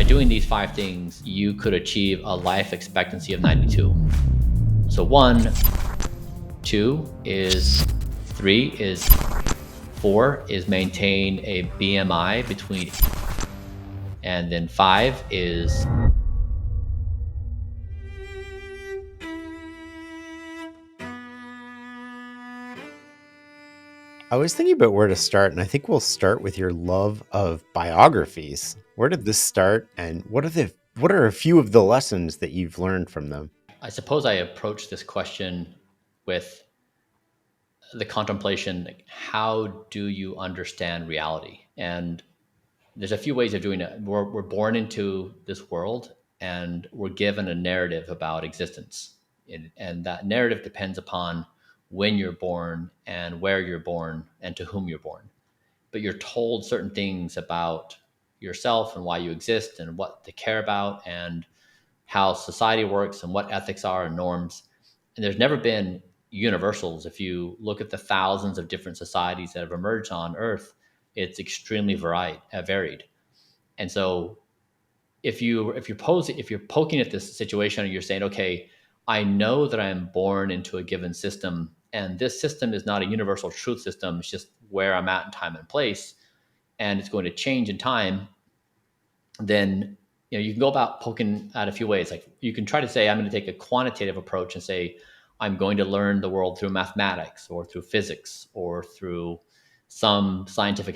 by doing these 5 things, you could achieve a life expectancy of 92. So 1, 2 is 3 is 4 is maintain a BMI between, and then 5 is I was thinking about where to start, and I think we'll start with your love of biographies. Where did this start, and what are a few of the lessons that you've learned from them? I suppose I approach this question with the contemplation, like, how do you understand reality? And there's a few ways of doing it. We're born into this world and we're given a narrative about existence. And that narrative depends upon when you're born and where you're born and to whom you're born. But you're told certain things about yourself and why you exist and what to care about and how society works and what ethics are and norms. And there's never been universals. If you look at the thousands of different societies that have emerged on Earth, it's extremely varied. And so if you're poking at this situation and you're saying, okay, I know that I'm born into a given system, and this system is not a universal truth system, it's just where I'm at in time and place, and it's going to change in time, then you can go about poking at a few ways. Like, you can try to say, I'm going to take a quantitative approach and say, I'm going to learn the world through mathematics or through physics or through some scientific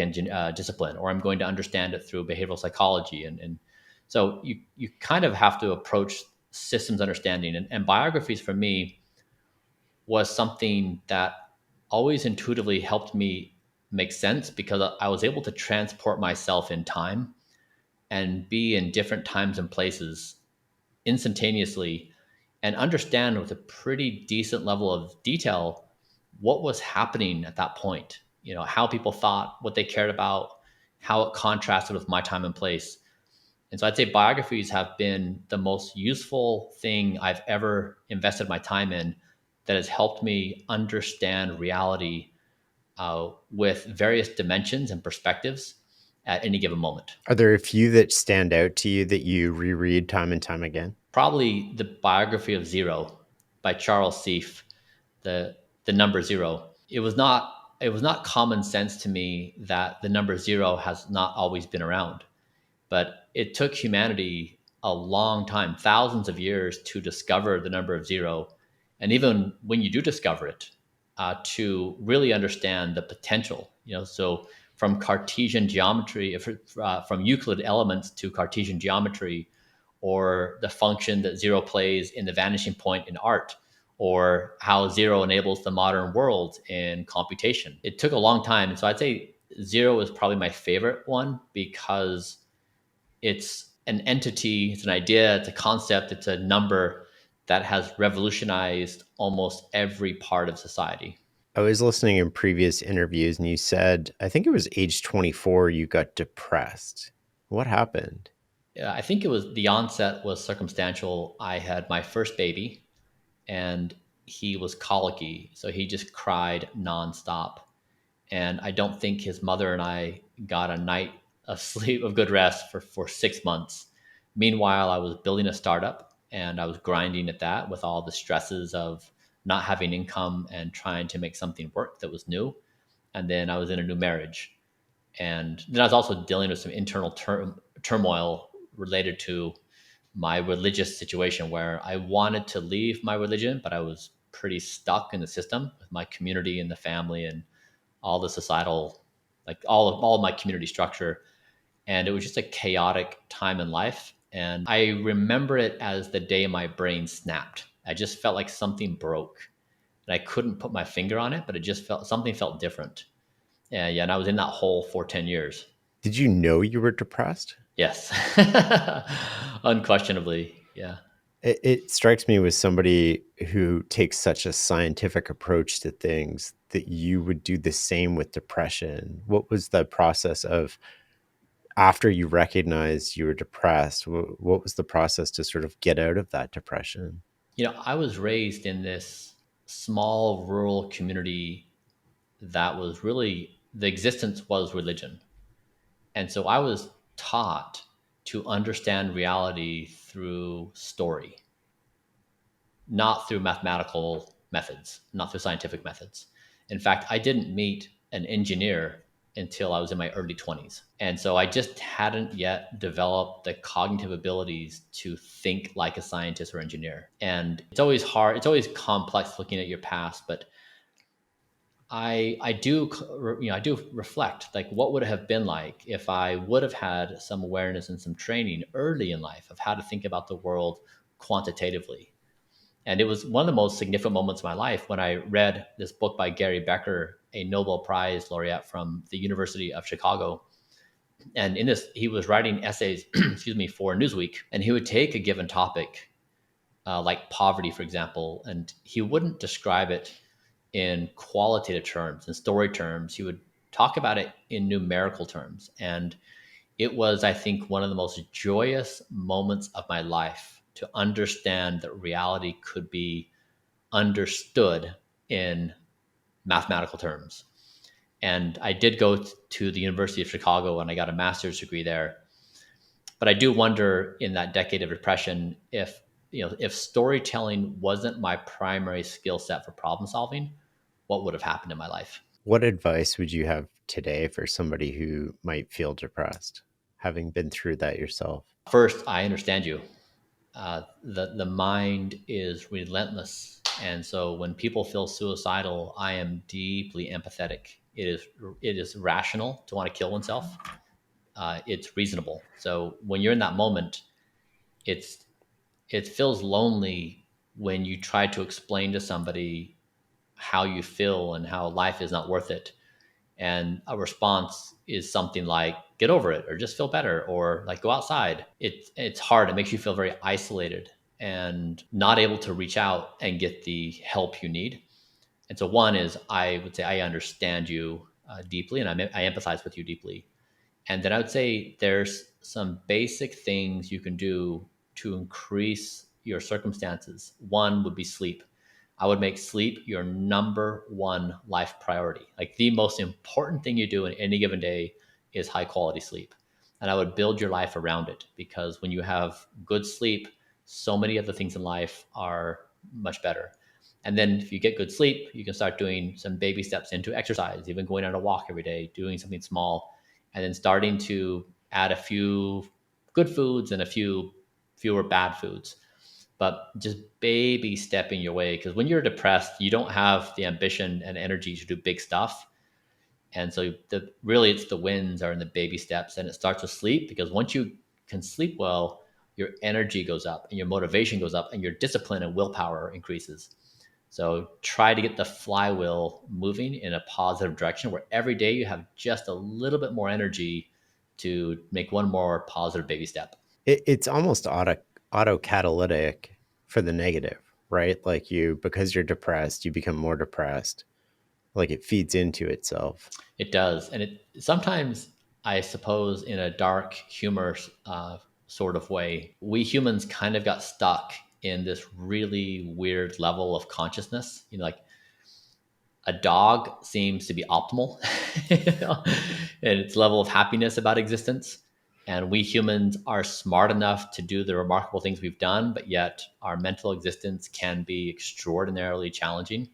discipline, or I'm going to understand it through behavioral psychology. And so you kind of have to approach systems understanding. And biographies for me was something that always intuitively helped me make sense, because I was able to transport myself in time and be in different times and places instantaneously and understand with a pretty decent level of detail what was happening at that point, how people thought, what they cared about, how it contrasted with my time and place. And so I'd say biographies have been the most useful thing I've ever invested my time in, that has helped me understand reality with various dimensions and perspectives at any given moment. Are there a few that stand out to you that you reread time and time again? Probably the biography of Zero by Charles Seif, the the number zero. It was not common sense to me that the number zero has not always been around, but it took humanity a long time, thousands of years, to discover the number of zero. And even when you do discover it, to really understand the potential, so from Cartesian geometry, from Euclid elements to Cartesian geometry, or the function that zero plays in the vanishing point in art, or how zero enables the modern world in computation. It took a long time. And so I'd say zero is probably my favorite one, because it's an entity, it's an idea, it's a concept, it's a number that has revolutionized almost every part of society. I was listening in previous interviews, and you said, I think it was age 24, you got depressed. What happened? Yeah, I think it was the onset was circumstantial. I had my first baby, and he was colicky, so he just cried nonstop. And I don't think his mother and I got a night of sleep, of good rest, for 6 months. Meanwhile, I was building a startup and I was grinding at that with all the stresses of not having income and trying to make something work that was new. And then I was in a new marriage. And then I was also dealing with some internal turmoil related to my religious situation, where I wanted to leave my religion, but I was pretty stuck in the system with my community and the family and all the societal, like all of my community structure. And it was just a chaotic time in life. And I remember it as the day my brain snapped. I just felt like something broke, and I couldn't put my finger on it, but it just something felt different. And yeah, and I was in that hole for 10 years. Did you know you were depressed? Yes. Unquestionably. Yeah. It strikes me with somebody who takes such a scientific approach to things that you would do the same with depression. What was the process of, after you recognized you were depressed, what was the process to sort of get out of that depression? I was raised in this small rural community that was really, the existence was religion. And so I was taught to understand reality through story, not through mathematical methods, not through scientific methods. In fact, I didn't meet an engineer until I was in my early 20s. And so I just hadn't yet developed the cognitive abilities to think like a scientist or engineer. And it's always hard, it's always complex looking at your past, but I do, I do reflect like what would it have been like if I would have had some awareness and some training early in life of how to think about the world quantitatively. And it was one of the most significant moments of my life when I read this book by Gary Becker, a Nobel Prize laureate from the University of Chicago. And in this, he was writing essays, excuse me, for Newsweek. And he would take a given topic, like poverty, for example, and he wouldn't describe it in qualitative terms, in story terms. He would talk about it in numerical terms. And it was, I think, one of the most joyous moments of my life to understand that reality could be understood in mathematical terms. And I did go to the University of Chicago and I got a master's degree there. But I do wonder in that decade of depression if, if storytelling wasn't my primary skill set for problem solving, what would have happened in my life? What advice would you have today for somebody who might feel depressed, having been through that yourself? First, I understand you. The mind is relentless, and so when people feel suicidal, I am deeply empathetic. It is rational to want to kill oneself. It's reasonable. So when you're in that moment, it's it feels lonely when you try to explain to somebody how you feel and how life is not worth it, and a response is something like get over it or just feel better or like go outside. It's hard. It makes you feel very isolated and not able to reach out and get the help you need. And so one is I would say I understand you deeply, and I empathize with you deeply. And then I would say there's some basic things you can do to increase your circumstances. One would be sleep. I would make sleep your number one life priority. Like the most important thing you do in any given day is high quality sleep. And I would build your life around it, because when you have good sleep, so many other things in life are much better. And then if you get good sleep, you can start doing some baby steps into exercise, even going on a walk every day, doing something small, and then starting to add a few good foods and a few fewer bad foods, but just baby stepping your way. Because when you're depressed, you don't have the ambition and energy to do big stuff. And so really it's the wins are in the baby steps, and it starts with sleep, because once you can sleep well, your energy goes up and your motivation goes up and your discipline and willpower increases. So try to get the flywheel moving in a positive direction where every day you have just a little bit more energy to make one more positive baby step. It's almost auto catalytic for the negative, right? Like because you're depressed, you become more depressed. Like it feeds into itself. It does. And it sometimes, I suppose, in a dark humor sort of way, we humans kind of got stuck in this really weird level of consciousness. Like a dog seems to be optimal in its level of happiness about existence. And we humans are smart enough to do the remarkable things we've done, but yet our mental existence can be extraordinarily challenging.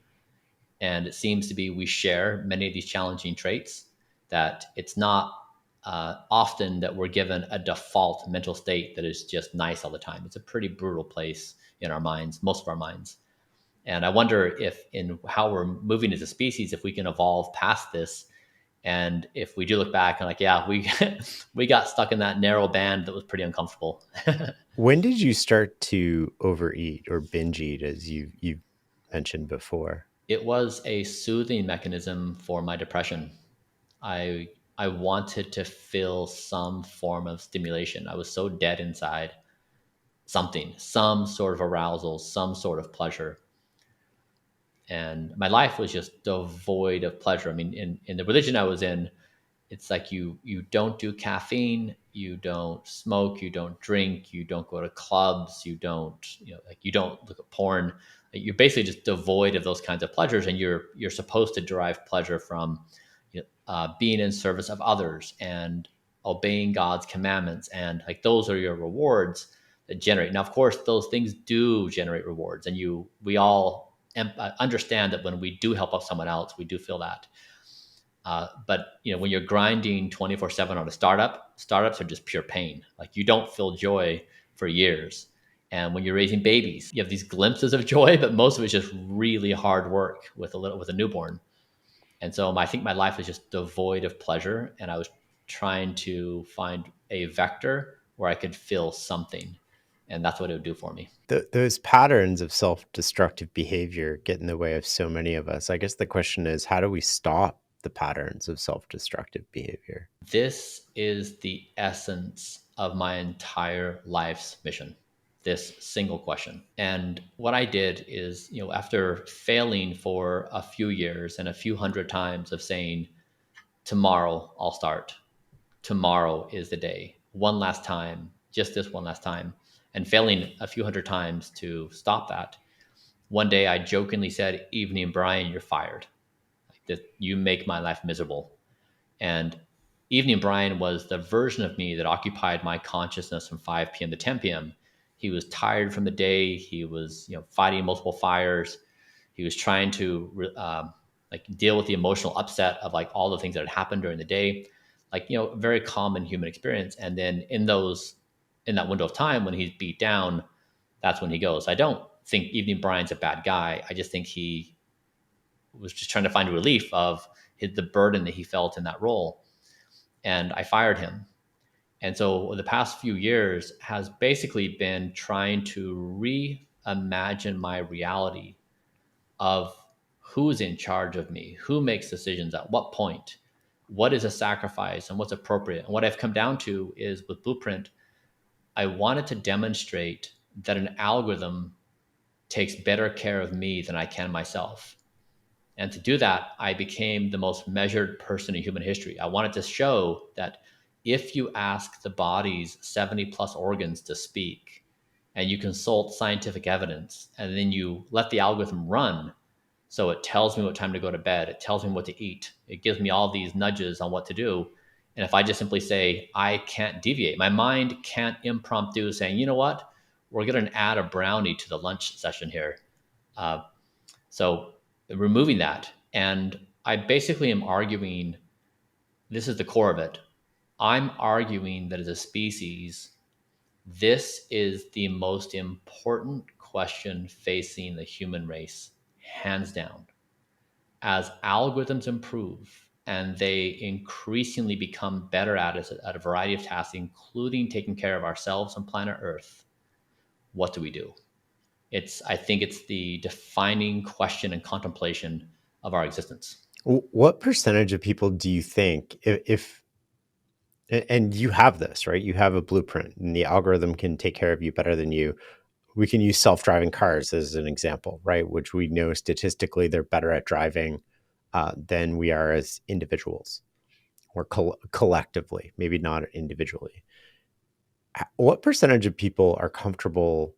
And it seems to be we share many of these challenging traits, that it's not often that we're given a default mental state that is just nice all the time. It's a pretty brutal place in our minds, most of our minds. And I wonder if in how we're moving as a species, if we can evolve past this. And if we do look back and like, yeah, we we got stuck in that narrow band that was pretty uncomfortable. When did you start to overeat or binge eat, as you've mentioned before? It was a soothing mechanism for my depression. I wanted to feel some form of stimulation. I was so dead inside. Something, some sort of arousal, some sort of pleasure. And my life was just devoid of pleasure. I mean, in the religion I was in, it's like you don't do caffeine, you don't smoke, you don't drink, you don't go to clubs, you don't, like you don't look at porn. You're basically just devoid of those kinds of pleasures, and you're supposed to derive pleasure from being in service of others and obeying God's commandments, and like those are your rewards that generate. Now, of course, those things do generate rewards, and we all understand that when we do help out someone else, we do feel that. But when you're grinding 24/7 on a startups are just pure pain. Like you don't feel joy for years. And when you're raising babies, you have these glimpses of joy, but most of it's just really hard work with a newborn. And so I think my life was just devoid of pleasure, and I was trying to find a vector where I could feel something, and that's what it would do for me. Those patterns of self-destructive behavior get in the way of so many of us. I guess the question is, how do we stop the patterns of self-destructive behavior? This is the essence of my entire life's mission, this single question. And what I did is, after failing for a few years and a few hundred times of saying, tomorrow I'll start, tomorrow is the day, one last time, just this one last time, and failing a few hundred times to stop that, one day I jokingly said, "Evening, Bryan, you're fired. Like that, you make my life miserable." And Evening Bryan was the version of me that occupied my consciousness from 5 p.m. to 10 p.m. He was tired from the day. He was, fighting multiple fires. He was trying to like deal with the emotional upset of like all the things that had happened during the day, like very common human experience. And then in that window of time when he's beat down, that's when he goes. I don't think Evening Bryan's a bad guy. I just think he was just trying to find a relief of the burden that he felt in that role. And I fired him. And so the past few years has basically been trying to reimagine my reality of who's in charge of me, who makes decisions at what point, what is a sacrifice and what's appropriate. And what I've come down to is with Blueprint, I wanted to demonstrate that an algorithm takes better care of me than I can myself. And to do that, I became the most measured person in human history. I wanted to show that if you ask the body's 70 plus organs to speak, and you consult scientific evidence, and then you let the algorithm run, so it tells me what time to go to bed, it tells me what to eat, it gives me all these nudges on what to do. And if I just simply say, I can't deviate, my mind can't impromptu saying, you know what, we're going to add a brownie to the lunch session here. So removing that, and I basically am arguing, this is the core of it, I'm arguing that as a species, this is the most important question facing the human race, hands down. As algorithms improve and they increasingly become better at it at a variety of tasks, including taking care of ourselves on planet Earth, what do we do? I think it's the defining question and contemplation of our existence. What percentage of people do you think, if and you have this, right? You have a blueprint and the algorithm can take care of you better than you. We can use self-driving cars as an example, right? Which we know statistically they're better at driving than we are as individuals or collectively, maybe not individually. What percentage of people are comfortable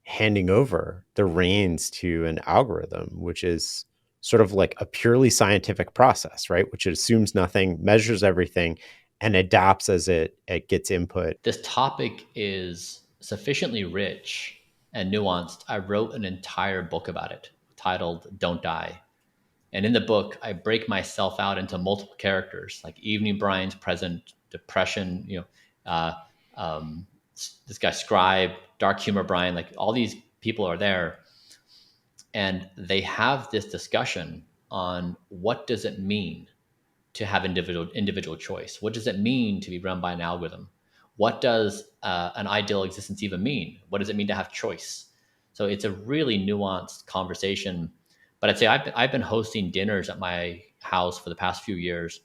handing over the reins to an algorithm, which is sort of like a purely scientific process, right? Which assumes nothing, measures everything, and adapts as it gets input? This topic is sufficiently rich and nuanced. I wrote an entire book about it titled Don't Die. And in the book, I break myself out into multiple characters, like Evening Bryan's present, depression, uh, um, this guy Scribe, dark humor Bryan, like all these people are there. And they have this discussion on what does it mean to have individual choice? What does it mean to be run by an algorithm? What does an ideal existence even mean? What does it mean to have choice? So it's a really nuanced conversation. But I'd say I've been hosting dinners at my house for the past few years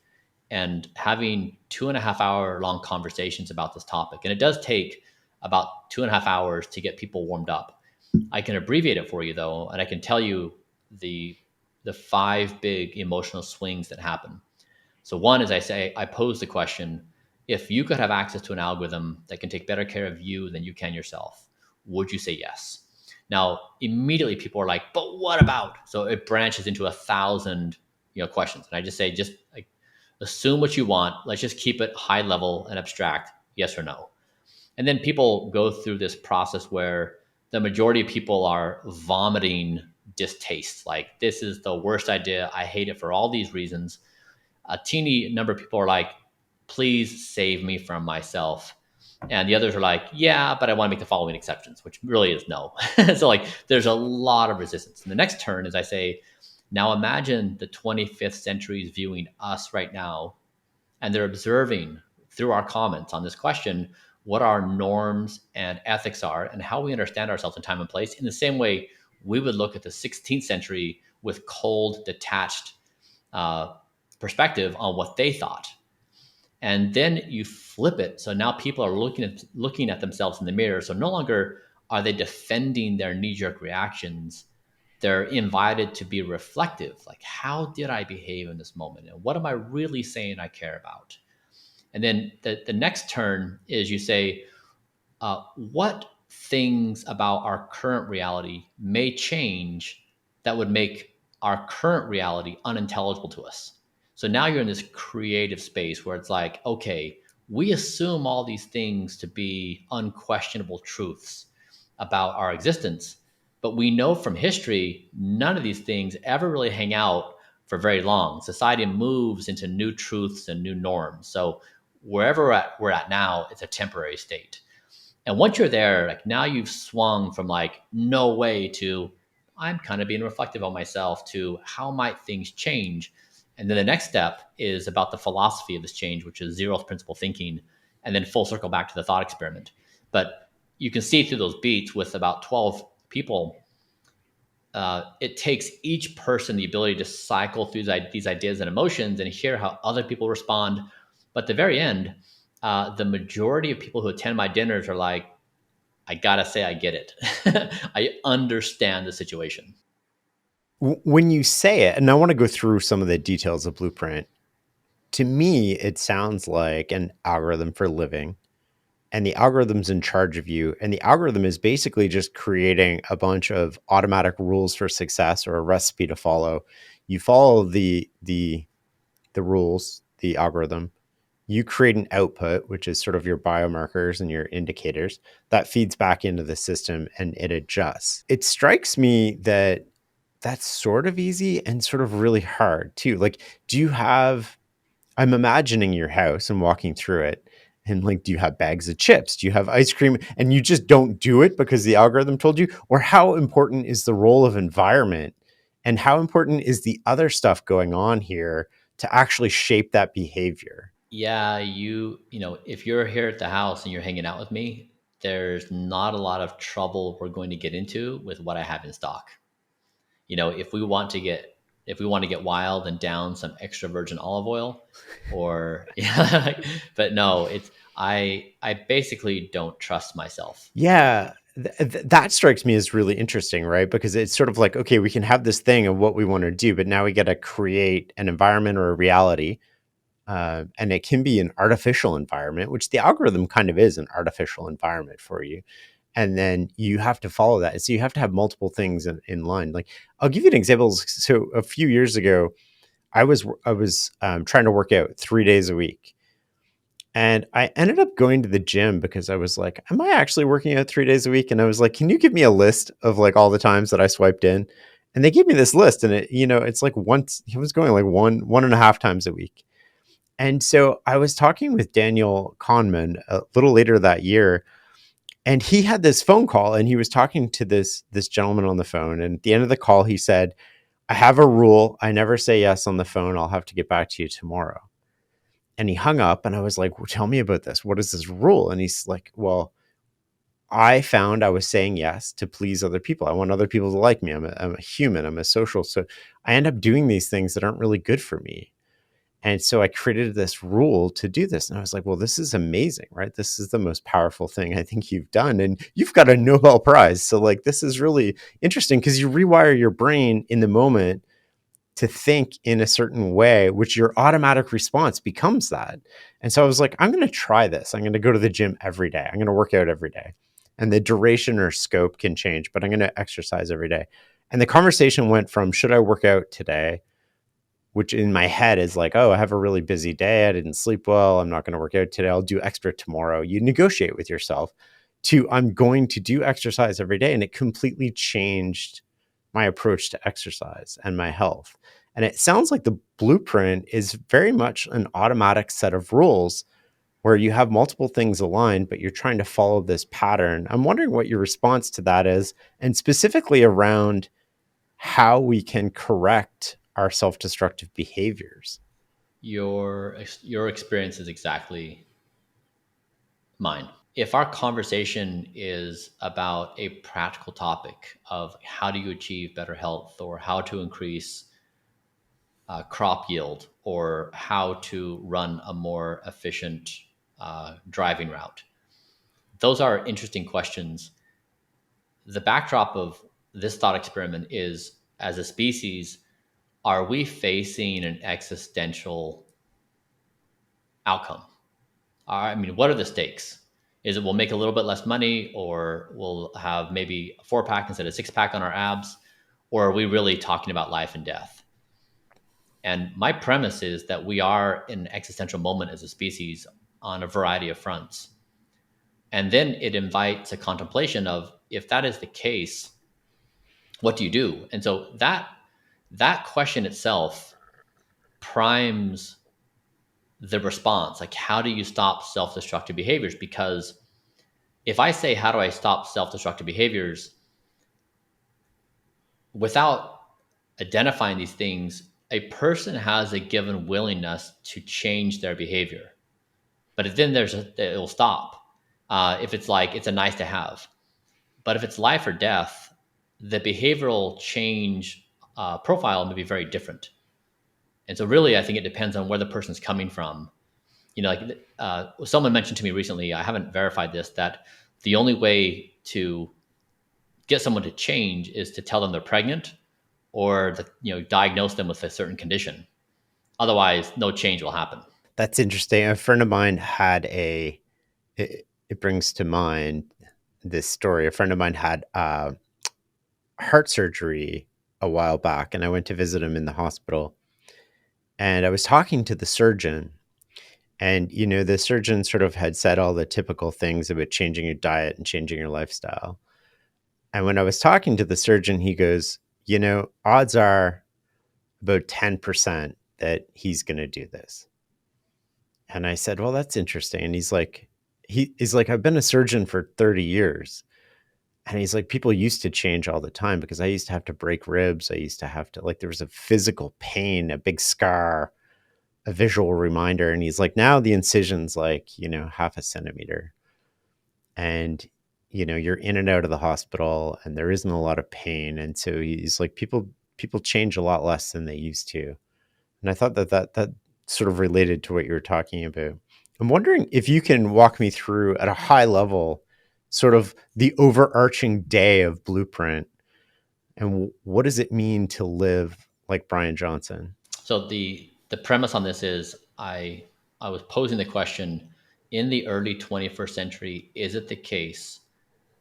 and having 2.5 hour long conversations about this topic. And it does take about 2.5 hours to get people warmed up. I can abbreviate it for you though, and I can tell you the 5 big emotional swings that happen. So one is I pose the question, if you could have access to an algorithm that can take better care of you than you can yourself, would you say yes? Now, immediately people are like, but what about? So it branches into 1,000, questions. And I just say, just like assume what you want. Let's just keep it high level and abstract, yes or no. And then people go through this process where the majority of people are vomiting distaste. Like, this is the worst idea. I hate it for all these reasons. A teeny number of people are like, please save me from myself. And the others are like, yeah, but I want to make the following exceptions, which really is no. So, like, there's a lot of resistance. And the next turn is I say, now imagine the 25th century is viewing us right now, and they're observing through our comments on this question what our norms and ethics are and how we understand ourselves in time and place, in the same way we would look at the 16th century with cold, detached uh, perspective on what they thought. And then you flip it, so now people are looking at themselves in the mirror. So no longer are they defending their knee-jerk reactions. They're invited to be reflective, like, how did I behave in this moment, and what am I really saying I care about? And then the next turn is you say, what things about our current reality may change that would make our current reality unintelligible to us? So now you're in this creative space where it's like, okay, we assume all these things to be unquestionable truths about our existence, but we know from history none of these things ever really hang out for very long. Society moves into new truths and new norms. So wherever we're at now, it's a temporary state. And once you're there, like, now you've swung from like no way to I'm kind of being reflective on myself to how might things change. And then the next step is about the philosophy of this change, which is zeroth principle thinking, and then full circle back to the thought experiment. But you can see through those beats with about 12 people, it takes each person the ability to cycle through these ideas and emotions and hear how other people respond. But at the very end, the majority of people who attend my dinners are like, I gotta say, I get it. I understand the situation. When you say it, and I want to go through some of the details of Blueprint, to me, it sounds like an algorithm for living, and the algorithm's in charge of you. And the algorithm is basically just creating a bunch of automatic rules for success or a recipe to follow. You follow the rules, the algorithm. You create an output, which is sort of your biomarkers and your indicators that feeds back into the system and it adjusts. It strikes me that that's sort of easy and sort of really hard too. Like, do you have, I'm imagining your house and walking through it. And like, do you have bags of chips? Do you have ice cream? And you just don't do it because the algorithm told you? Or how important is the role of environment? And how important is the other stuff going on here to actually shape that behavior? Yeah, if you're here at the house and you're hanging out with me, there's not a lot of trouble we're going to get into with what I have in stock. If we want to get wild and down some extra virgin olive oil, or yeah, but no, it's I basically don't trust myself. Yeah, that strikes me as really interesting, right? Because it's sort of like, okay, we can have this thing of what we want to do, but now we got to create an environment or a reality. And it can be an artificial environment, which the algorithm kind of is an artificial environment for you. And then you have to follow that. And so you have to have multiple things in line. Like, I'll give you an example. So a few years ago, I was trying to work out 3 days a week. And I ended up going to the gym because I was like, am I actually working out 3 days a week? And I was like, can you give me a list of like all the times that I swiped in? And they gave me this list, and it's like once he was going like one and a half times a week. And so I was talking with Daniel Kahneman a little later that year, and he had this phone call, and he was talking to this gentleman on the phone. And at the end of the call, he said, I have a rule. I never say yes on the phone. I'll have to get back to you tomorrow. And he hung up, and I was like, well, tell me about this. What is this rule? And he's like, well, I found I was saying yes to please other people. I want other people to like me. I'm a human. I'm a social. So I end up doing these things that aren't really good for me. And so I created this rule to do this. And I was like, well, this is amazing, right? This is the most powerful thing I think you've done. And you've got a Nobel Prize. So, like, this is really interesting because you rewire your brain in the moment to think in a certain way, which your automatic response becomes that. And so I was like, I'm going to try this. I'm going to go to the gym every day. I'm going to work out every day. And the duration or scope can change, but I'm going to exercise every day. And the conversation went from, should I work out today, which in my head is like, oh, I have a really busy day. I didn't sleep well. I'm not going to work out today. I'll do extra tomorrow. You negotiate with yourself to, I'm going to do exercise every day. And it completely changed my approach to exercise and my health. And it sounds like the blueprint is very much an automatic set of rules where you have multiple things aligned, but you're trying to follow this pattern. I'm wondering what your response to that is, and specifically around how we can correct our self-destructive behaviors. Your experience is exactly mine. If our conversation is about a practical topic of how do you achieve better health, or how to increase crop yield, or how to run a more efficient driving route, those are interesting questions. The backdrop of this thought experiment is, as a species, are we facing an existential outcome? I mean, what are the stakes? Is it we'll make a little bit less money, or we'll have maybe a 4-pack instead of 6-pack on our abs? Or are we really talking about life and death? And my premise is that we are in an existential moment as a species on a variety of fronts. And then it invites a contemplation of, if that is the case, what do you do? And so that question itself primes the response. Like, how do you stop self-destructive behaviors? Because if I say, how do I stop self-destructive behaviors, without identifying these things, a person has a given willingness to change their behavior, but then it'll stop. If it's like, it's a nice to have, but if it's life or death, the behavioral change profile may be very different. And so really, I think it depends on where the person's coming from. Like someone mentioned to me recently, I haven't verified this, that the only way to get someone to change is to tell them they're pregnant, or diagnose them with a certain condition. Otherwise, no change will happen. That's interesting. A friend of mine had it brings to mind this story. A friend of mine had heart surgery a while back, and I went to visit him in the hospital. And I was talking to the surgeon, and the surgeon sort of had said all the typical things about changing your diet and changing your lifestyle. And when I was talking to the surgeon, he goes, odds are about 10% that he's going to do this. And I said, well, that's interesting. And he's like, I've been a surgeon for 30 years. And he's like, people used to change all the time because I used to have to break ribs. I used to have to, like, there was a physical pain, a big scar, a visual reminder. And he's like, now the incision's like, half a centimeter. And, you're in and out of the hospital and there isn't a lot of pain. And so he's like, people change a lot less than they used to. And I thought that sort of related to what you were talking about. I'm wondering if you can walk me through at a high level, sort of the overarching day of Blueprint, and what does it mean to live like Bryan Johnson? So the premise on this is, I was posing the question, in the early 21st century, is it the case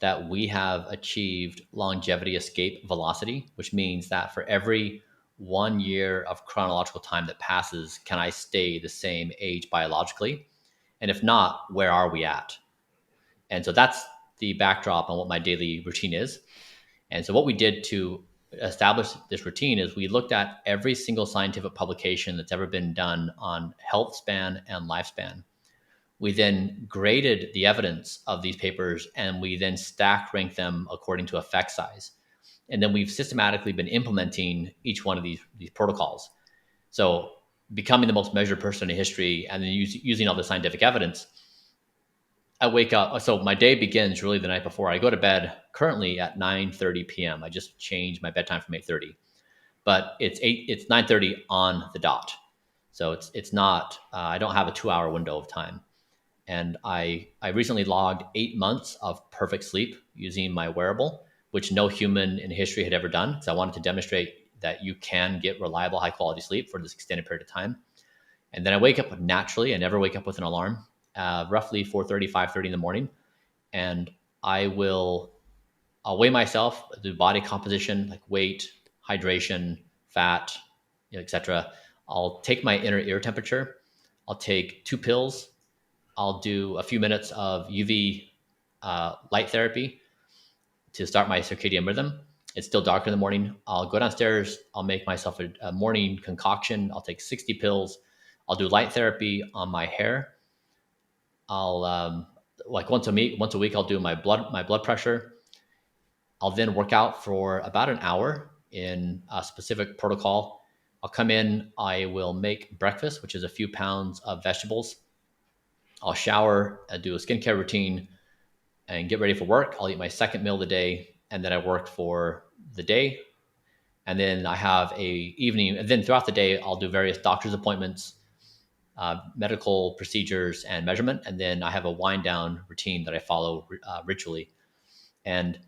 that we have achieved longevity escape velocity, which means that for every 1 year of chronological time that passes, can I stay the same age biologically? And if not, where are we at? And so that's the backdrop on what my daily routine is. And so what we did to establish this routine is, we looked at every single scientific publication that's ever been done on health span and lifespan. We then graded the evidence of these papers, and we then stack ranked them according to effect size. And then we've systematically been implementing each one of these protocols. So becoming the most measured person in history, and then using all the scientific evidence, I wake up. So my day begins really the night before. I go to bed currently at 9:30 p.m. I just changed my bedtime from 8:30, but it's 9:30 on the dot. So it's not. I don't have a 2-hour window of time. And I recently logged 8 months of perfect sleep using my wearable, which no human in history had ever done. So I wanted to demonstrate that you can get reliable, high quality sleep for this extended period of time. And then I wake up naturally. I never wake up with an alarm. Roughly 4:30, 5:30 in the morning, and I'll weigh myself, do body composition like weight, hydration, fat, etc. I'll take my inner ear temperature. I'll take 2 pills. I'll do a few minutes of UV light therapy to start my circadian rhythm. It's still dark in the morning. I'll go downstairs. I'll make myself a morning concoction. I'll take 60 pills. I'll do light therapy on my hair. I'll like once a week I'll do my blood pressure. I'll then work out for about an hour in a specific protocol. I'll come in. I will make breakfast, which is a few pounds of vegetables. I'll shower, do a skincare routine, and get ready for work. I'll eat my second meal of the day, and then I work for the day. And then I have a evening, and then throughout the day, I'll do various doctor's appointments, medical procedures, and measurement. And then I have a wind down routine that I follow ritually. And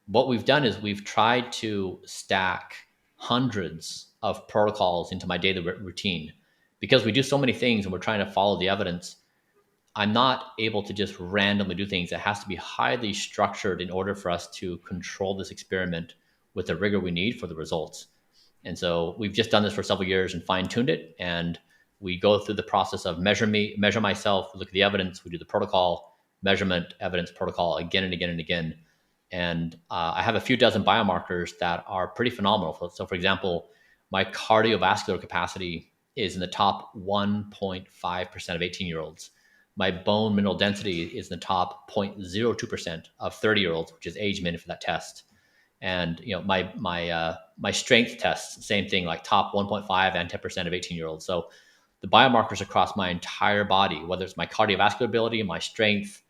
what we've done is we've tried to stack hundreds of protocols into my daily routine because we do so many things and we're trying to follow the evidence. I'm not able to just randomly do things. It has to be highly structured in order for us to control this experiment with the rigor we need for the results. And so we've just done this for several years and fine-tuned it. And we go through the process of measure myself, look at the evidence, we do the protocol, measurement, evidence, protocol again and again and again. And I have a few dozen biomarkers that are pretty phenomenal. So for example, my cardiovascular capacity is in the top 1.5% of 18-year-olds. My bone mineral density is in the top 0.02% of 30-year-olds, which is age minute for that test. And my strength tests, same thing, like top 1.5 and 10% of 18-year-olds. So the biomarkers across my entire body, whether it's my cardiovascular ability, my strength,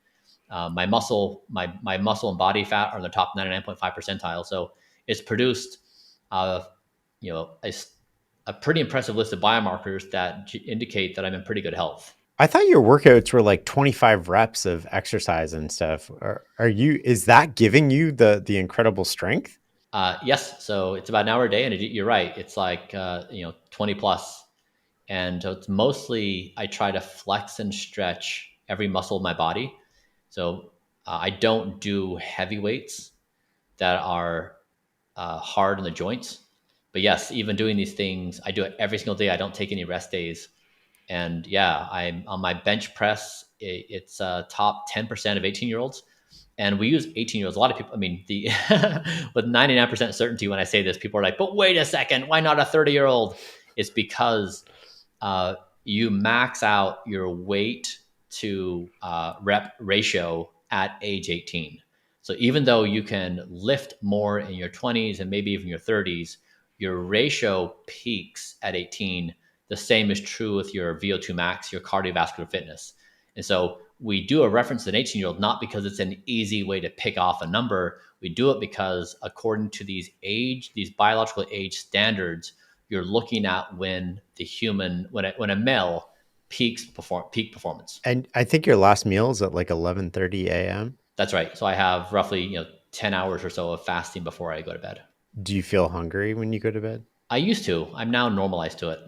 my muscle and body fat are in the top 99.5 percentile. So it's produced, you know, a, a pretty impressive list of biomarkers that indicate that I'm in pretty good health. I thought your workouts were like 25 reps of exercise and stuff. Are you, is that giving you the incredible strength? Yes, so it's about an hour a day, and you're right. It's like 20 plus, and so it's mostly I try to flex and stretch every muscle of my body. So I don't do heavy weights that are hard on the joints. But yes, even doing these things, I do it every single day. I don't take any rest days. And yeah, I'm on my bench press. It's top 10% of 18-year-olds. And we use 18-year-olds. A lot of people, I mean, the with 99% certainty when I say this, people are like, but wait a second, why not a 30-year-old? It's because you max out your weight to rep ratio at age 18. So even though you can lift more in your 20s and maybe even your 30s, your ratio peaks at 18. The same is true with your VO2 max, your cardiovascular fitness. And so we do a reference to an 18-year-old not because it's an easy way to pick off a number. We do it because according to these biological age standards, you're looking at when when a male peak performance. And I think your last meal is at like 11:30 a.m. That's right. So I have roughly 10 hours or so of fasting before I go to bed. Do you feel hungry when you go to bed? I used to. I'm now normalized to it.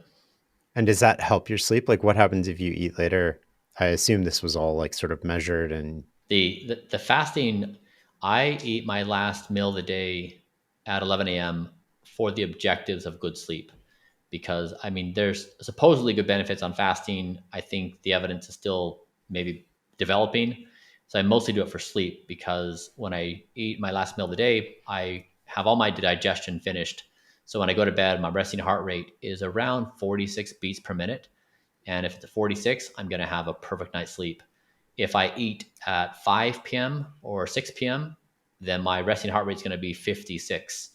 And does that help your sleep? Like what happens if you eat later? I assume this was all like sort of measured and The fasting, I eat my last meal of the day at 11 a.m. for the objectives of good sleep. Because I mean, there's supposedly good benefits on fasting. I think the evidence is still maybe developing. So I mostly do it for sleep because when I eat my last meal of the day, I have all my digestion finished. So when I go to bed, my resting heart rate is around 46 beats per minute. And if it's a 46, I'm going to have a perfect night's sleep. If I eat at 5 p.m. or 6 p.m., then my resting heart rate is going to be 56.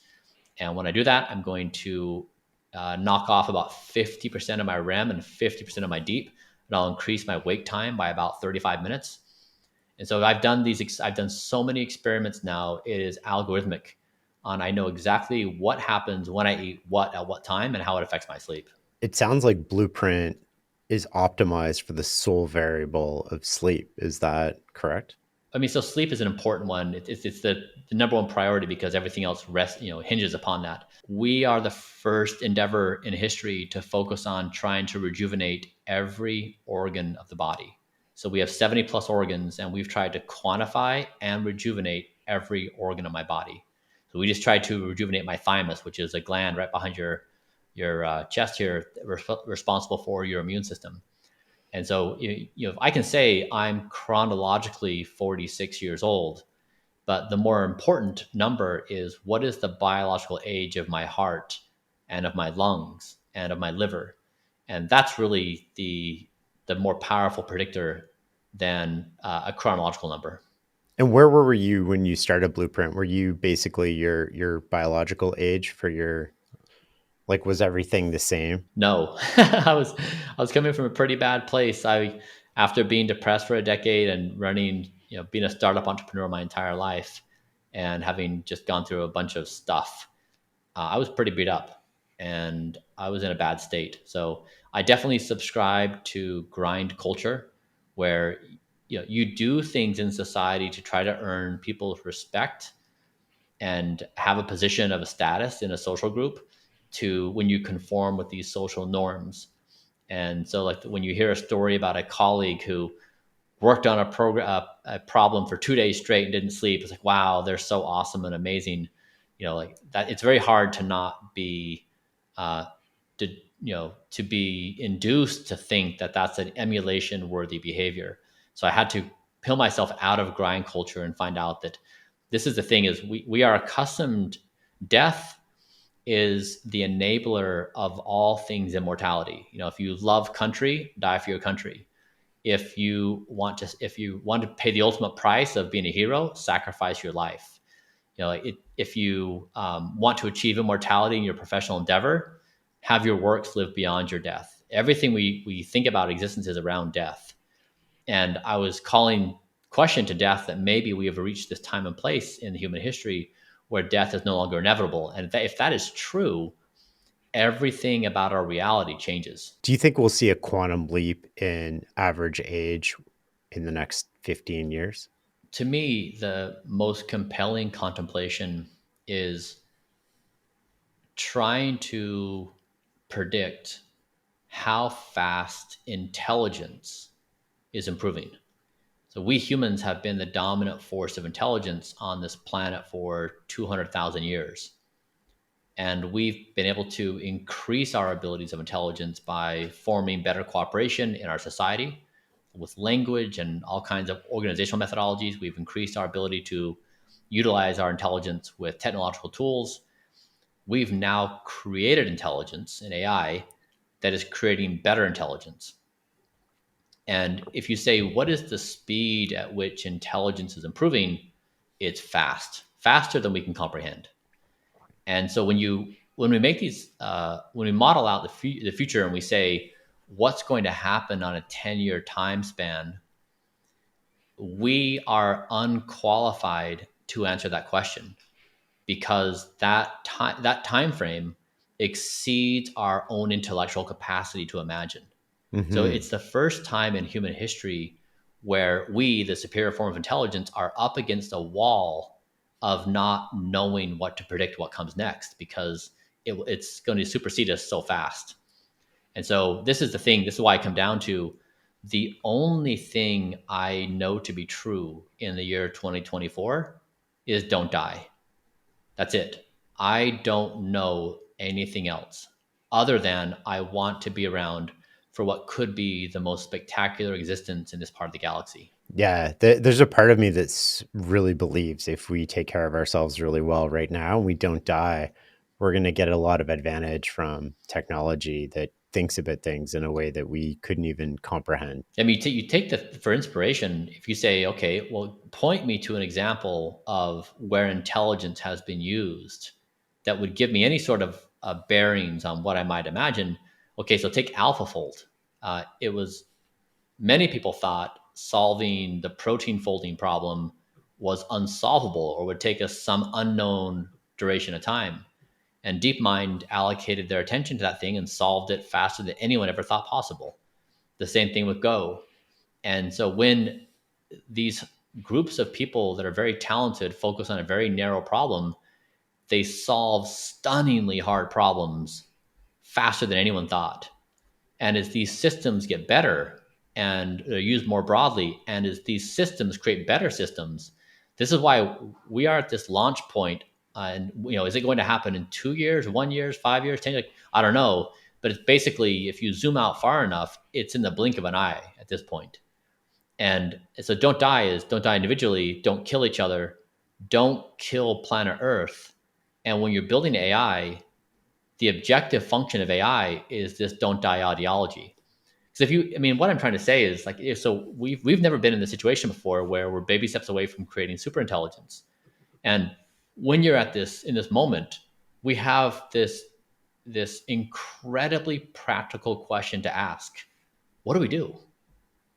And when I do that, I'm going to knock off about 50% of my REM and 50% of my deep, and I'll increase my wake time by about 35 minutes. And so I've done so many experiments now. It is algorithmic, and I know exactly what happens when I eat what at what time and how it affects my sleep. it sounds like Blueprint is optimized for the sole variable of sleep. Is that correct? I mean, so sleep is an important one. It's the number one priority because everything else hinges upon that. We are the first endeavor in history to focus on trying to rejuvenate every organ of the body. So we have 70 plus organs, and we've tried to quantify and rejuvenate every organ of my body. So we just tried to rejuvenate my thymus, which is a gland right behind chest here, responsible for your immune system. And so, I can say I'm chronologically 46 years old, but the more important number is what is the biological age of my heart and of my lungs and of my liver. And that's really the more powerful predictor than a chronological number. And where were you when you started Blueprint? Were you basically your biological age for your, like, was everything the same? No, I was coming from a pretty bad place. After being depressed for a decade and running, being a startup entrepreneur my entire life, and having just gone through a bunch of stuff, I was pretty beat up, and I was in a bad state. So I definitely subscribe to grind culture, where you do things in society to try to earn people's respect and have a position of a status in a social group, to when you conform with these social norms. And so, like, when you hear a story about a colleague who worked on a problem for 2 days straight and didn't sleep, it's like, wow, they're so awesome and amazing. Like that, it's very hard to not be, uh, to to be induced to think that that's an emulation worthy behavior. So I had to peel myself out of grind culture and find out that this is the thing: is we are accustomed. Death is the enabler of all things immortality. If you love country, die for your country. If you want to pay the ultimate price of being a hero, sacrifice your life. If you want to achieve immortality in your professional endeavor, have your works live beyond your death. Everything we think about existence is around death. And I was calling question to death that maybe we have reached this time and place in human history where death is no longer inevitable. And if that is true, everything about our reality changes. Do you think we'll see a quantum leap in average age in the next 15 years? To me, the most compelling contemplation is trying to predict how fast intelligence is improving. So we humans have been the dominant force of intelligence on this planet for 200,000 years. And we've been able to increase our abilities of intelligence by forming better cooperation in our society with language and all kinds of organizational methodologies. We've increased our ability to utilize our intelligence with technological tools. We've now created intelligence in AI that is creating better intelligence. And if you say, what is the speed at which intelligence is improving? It's fast, faster than we can comprehend. And so when we make these, when we model out the future and we say, what's going to happen on a 10-year time span, we are unqualified to answer that question, because that time frame exceeds our own intellectual capacity to imagine. So Hmm. it's the first time in human history where we, the superior form of intelligence, are up against a wall of not knowing what to predict what comes next, because it's going to supersede us so fast. And so this is the thing. This is why I come down to the only thing I know to be true in the year 2024 is don't die. That's it. I don't know anything else other than I want to be around for what could be the most spectacular existence in this part of the galaxy. Yeah, there's a part of me that's really believes if we take care of ourselves really well right now and we don't die, we're going to get a lot of advantage from technology that thinks about things in a way that we couldn't even comprehend. I mean, you take for inspiration. If you say, okay, well, point me to an example of where intelligence has been used that would give me any sort of bearings on what I might imagine. Okay, so take AlphaFold. It was Many people thought solving the protein folding problem was unsolvable or would take us some unknown duration of time. And DeepMind allocated their attention to that thing and solved it faster than anyone ever thought possible. The same thing with Go. And so when these groups of people that are very talented focus on a very narrow problem, they solve stunningly hard problems faster than anyone thought. And as these systems get better and are used more broadly, and as these systems create better systems, this is why we are at this launch point And is it going to happen in 2 years, 1 year, 5 years, 10? Like, I don't know. But it's basically, if you zoom out far enough, it's in the blink of an eye at this point. And so don't die is don't die individually, don't kill each other, don't kill planet Earth. And when you're building AI, the objective function of AI is this don't die ideology. Because if you, I mean, what I'm trying to say is like, so we've never been in this situation before where we're baby steps away from creating super intelligence. And when you're at this in this moment, we have this incredibly practical question to ask: what do we do?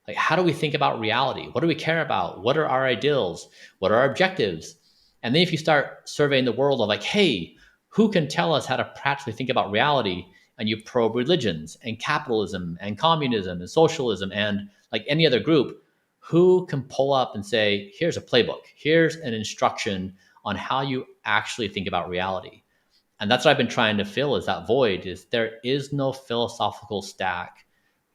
Like, how do we think about reality? What do we care about? What are our ideals? What are our objectives? And then if you start surveying the world of like, hey, who can tell us how to practically think about reality? And you probe religions and capitalism and communism and socialism and like any other group, who can pull up and say, here's a playbook, here's an instruction on how you actually think about reality. And that's what I've been trying to fill, is that void. Is there is no philosophical stack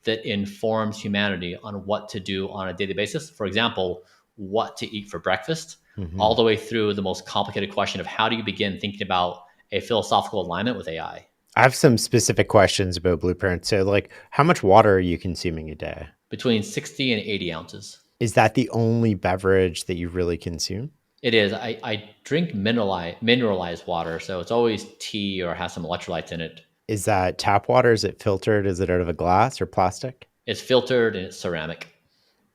that informs humanity on what to do on a daily basis. For example, what to eat for breakfast, Hmm. all the way through the most complicated question of how do you begin thinking about a philosophical alignment with AI. I have some specific questions about Blueprint. So, like, how much water are you consuming a day? Between 60 and 80 ounces. Is that the only beverage that you really consume? It is. I drink mineralized water, so it's always tea or has some electrolytes in it. Is that tap water? Is it filtered? Is it out of a glass or plastic? It's filtered and it's ceramic.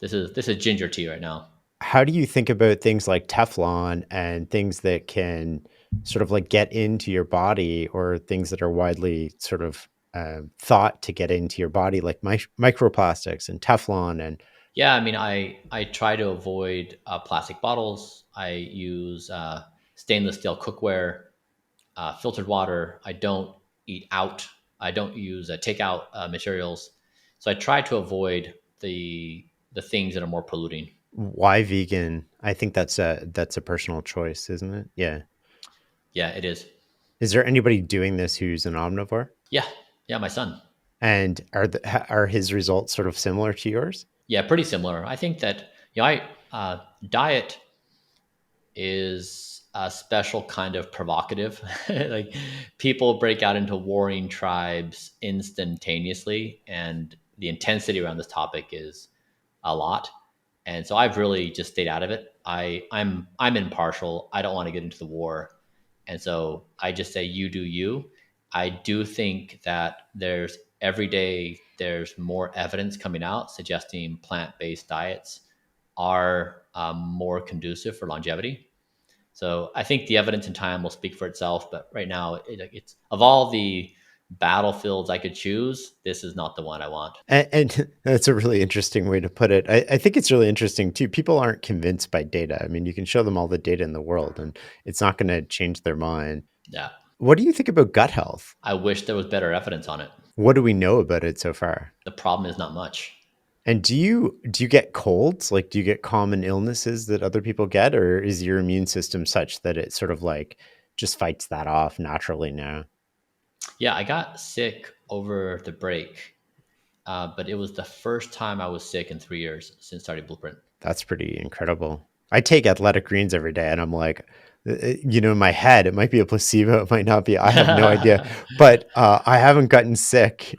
This is ginger tea right now. How do you think about things like Teflon and things that can sort of like get into your body, or things that are widely sort of thought to get into your body, like microplastics and Teflon? And Yeah, I mean, I try to avoid plastic bottles. I use stainless steel cookware, filtered water. I don't eat out. I don't use takeout materials. So I try to avoid the things that are more polluting. why vegan? I think that's a personal choice, isn't it? Yeah. Yeah, it is. Is there anybody doing this who's an omnivore? Yeah, yeah, my son. And are his results sort of similar to yours? Yeah, pretty similar. I think that I diet is a special kind of provocative. Like, people break out into warring tribes instantaneously, and the intensity around this topic is a lot. And so I've really just stayed out of it. I'm impartial. I don't want to get into the war, and so I just say you do you. I do think that there's every day there's more evidence coming out suggesting plant-based diets are more conducive for longevity. So I think the evidence in time will speak for itself. But right now, it's of all the battlefields I could choose, this is not the one I want. And that's a really interesting way to put it. I think it's really interesting too. People aren't convinced by data. I mean, you can show them all the data in the world, and it's not going to change their mind. Yeah, What do you think about gut health? I wish there was better evidence on it. What do we know about it so far? The problem is not much. And do you get colds? Like, do you get common illnesses that other people get, or is your immune system such that it sort of like just fights that off naturally now? Yeah, I got sick over the break, but it was the first time I was sick in 3 years since starting Blueprint. That's pretty incredible. I take athletic greens every day, and I'm like, in my head, it might be a placebo, it might not be. I have no idea, but I haven't gotten sick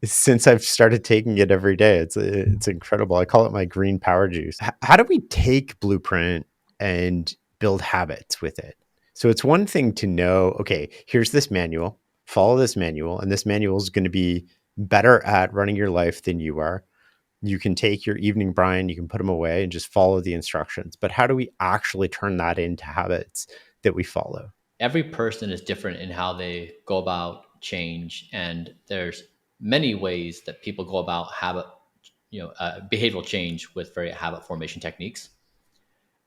since I've started taking it every day. It's incredible. I call it my green power juice. How do we take Blueprint and build habits with it? So it's one thing to know, okay, here's this manual, follow this manual, and this manual is going to be better at running your life than you are. You can take your evening Bryan, you can put them away and just follow the instructions. But how do we actually turn that into habits that we follow? Every person is different in how they go about change, and there's many ways that people go about habit, behavioral change with very habit formation techniques.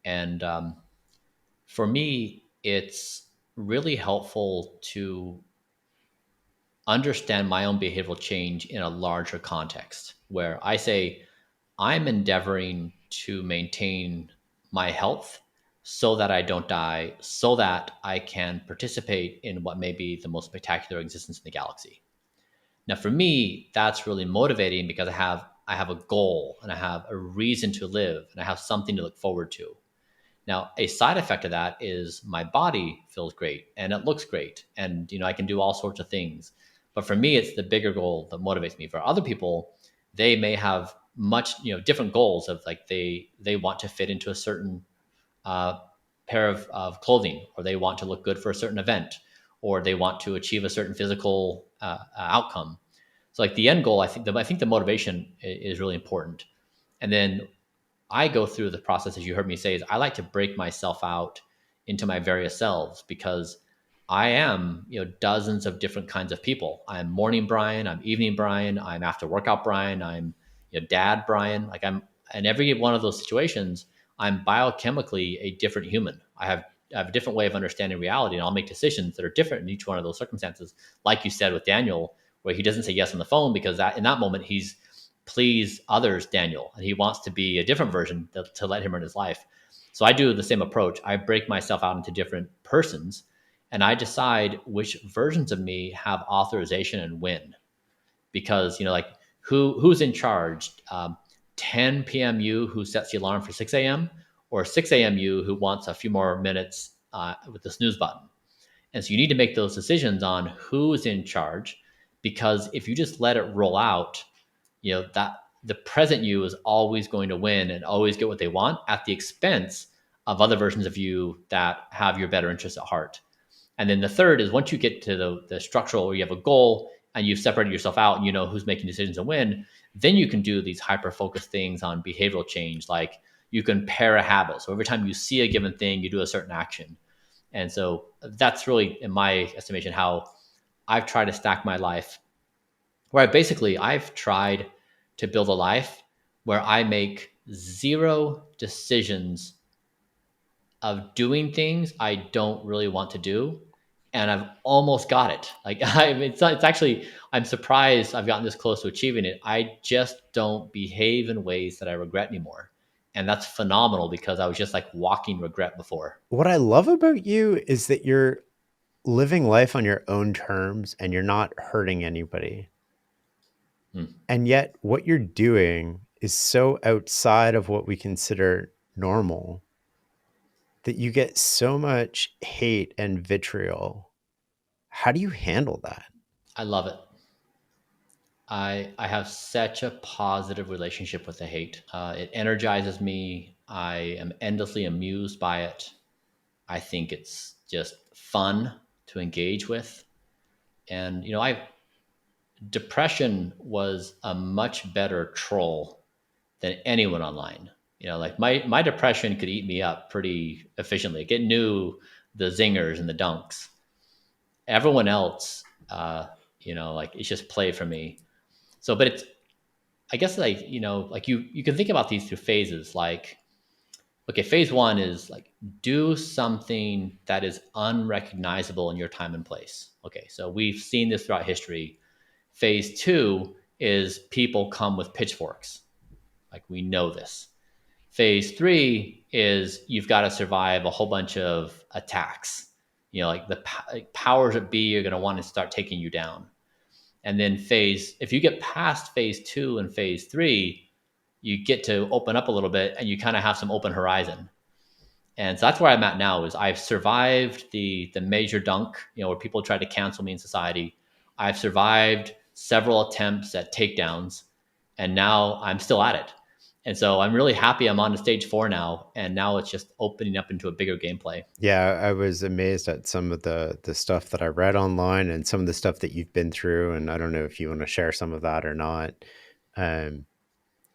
And for me, it's really helpful to understand my own behavioral change in a larger context where I say I'm endeavoring to maintain my health so that I don't die, so that I can participate in what may be the most spectacular existence in the galaxy. Now, for me, that's really motivating because I have a goal and I have a reason to live and I have something to look forward to. Now, a side effect of that is my body feels great and it looks great, and I can do all sorts of things. But for me, it's the bigger goal that motivates me. For other people, they may have much different goals of like they want to fit into a certain uh, pair of clothing, or they want to look good for a certain event, or they want to achieve a certain physical outcome. So like the end goal, I think the motivation is really important. And then I go through the process, as you heard me say, is I like to break myself out into my various selves, because I am, dozens of different kinds of people. I'm morning Bryan, I'm evening Bryan, I'm after workout Bryan, I'm, dad Bryan. Like I'm, in every one of those situations, I'm biochemically a different human. I have a different way of understanding reality, and I'll make decisions that are different in each one of those circumstances. Like you said with Daniel, where he doesn't say yes on the phone because that in that moment he's please others Daniel, and he wants to be a different version to let him earn his life. So I do the same approach. I break myself out into different persons, and I decide which versions of me have authorization and when. Because like who's in charge? 10 p.m. you who sets the alarm for 6 a.m., or 6 a.m. you who wants a few more minutes with the snooze button. And so you need to make those decisions on who's in charge, because if you just let it roll out, that the present you is always going to win and always get what they want at the expense of other versions of you that have your better interests at heart. And then the third is, once you get to the structural, where you have a goal and you've separated yourself out and you know who's making decisions and when, then you can do these hyper focused things on behavioral change. Like you can pair a habit, so every time you see a given thing you do a certain action. And so that's really, in my estimation, how I've tried to stack my life, where I've tried to build a life where I make zero decisions of doing things I don't really want to do, and I've almost got it. Like it's actually, I'm surprised I've gotten this close to achieving it. I just don't behave in ways that I regret anymore, and that's phenomenal, because I was just like walking regret before. What I love about you is that you're living life on your own terms and you're not hurting anybody. Hmm. And yet, what you're doing is so outside of what we consider normal that you get so much hate and vitriol. How do you handle that? I love it. I have such a positive relationship with the hate. It energizes me. I am endlessly amused by it. I think it's just fun to engage with. And I depression was a much better troll than anyone online. Like my depression could eat me up pretty efficiently. It knew the zingers and the dunks. Everyone else, like it's just play for me. So, but it's, I guess, like like you can think about these through phases. Like, okay, phase one is like, do something that is unrecognizable in your time and place. Okay, so we've seen this throughout history. Phase two is people come with pitchforks. Like, we know this. Phase three is you've got to survive a whole bunch of attacks. Like like powers that be are going to want to start taking you down. And then if you get past phase two and phase three, you get to open up a little bit and you kind of have some open horizon. And so that's where I'm at now. Is I've survived the major dunk, where people try to cancel me in society. I've survived several attempts at takedowns, and now I'm still at it. And so I'm really happy I'm on to stage four now, and now it's just opening up into a bigger gameplay. Yeah, I was amazed at some of the stuff that I read online and some of the stuff that you've been through, and I don't know if you want to share some of that or not. Um,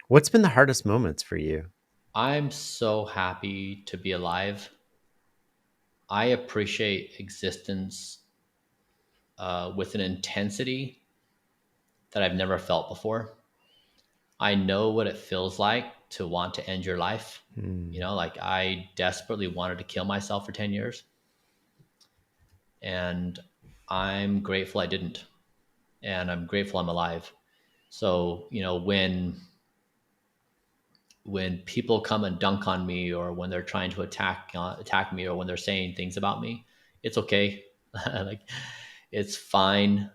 what's been the hardest moments for you? I'm so happy to be alive. I appreciate existence with an intensity that I've never felt before. I know what it feels like to want to end your life. Hmm. Like I desperately wanted to kill myself for 10 years, and I'm grateful I didn't. And I'm grateful I'm alive. So, when people come and dunk on me, or when they're trying to attack me, or when they're saying things about me, it's okay. Like, it's fine.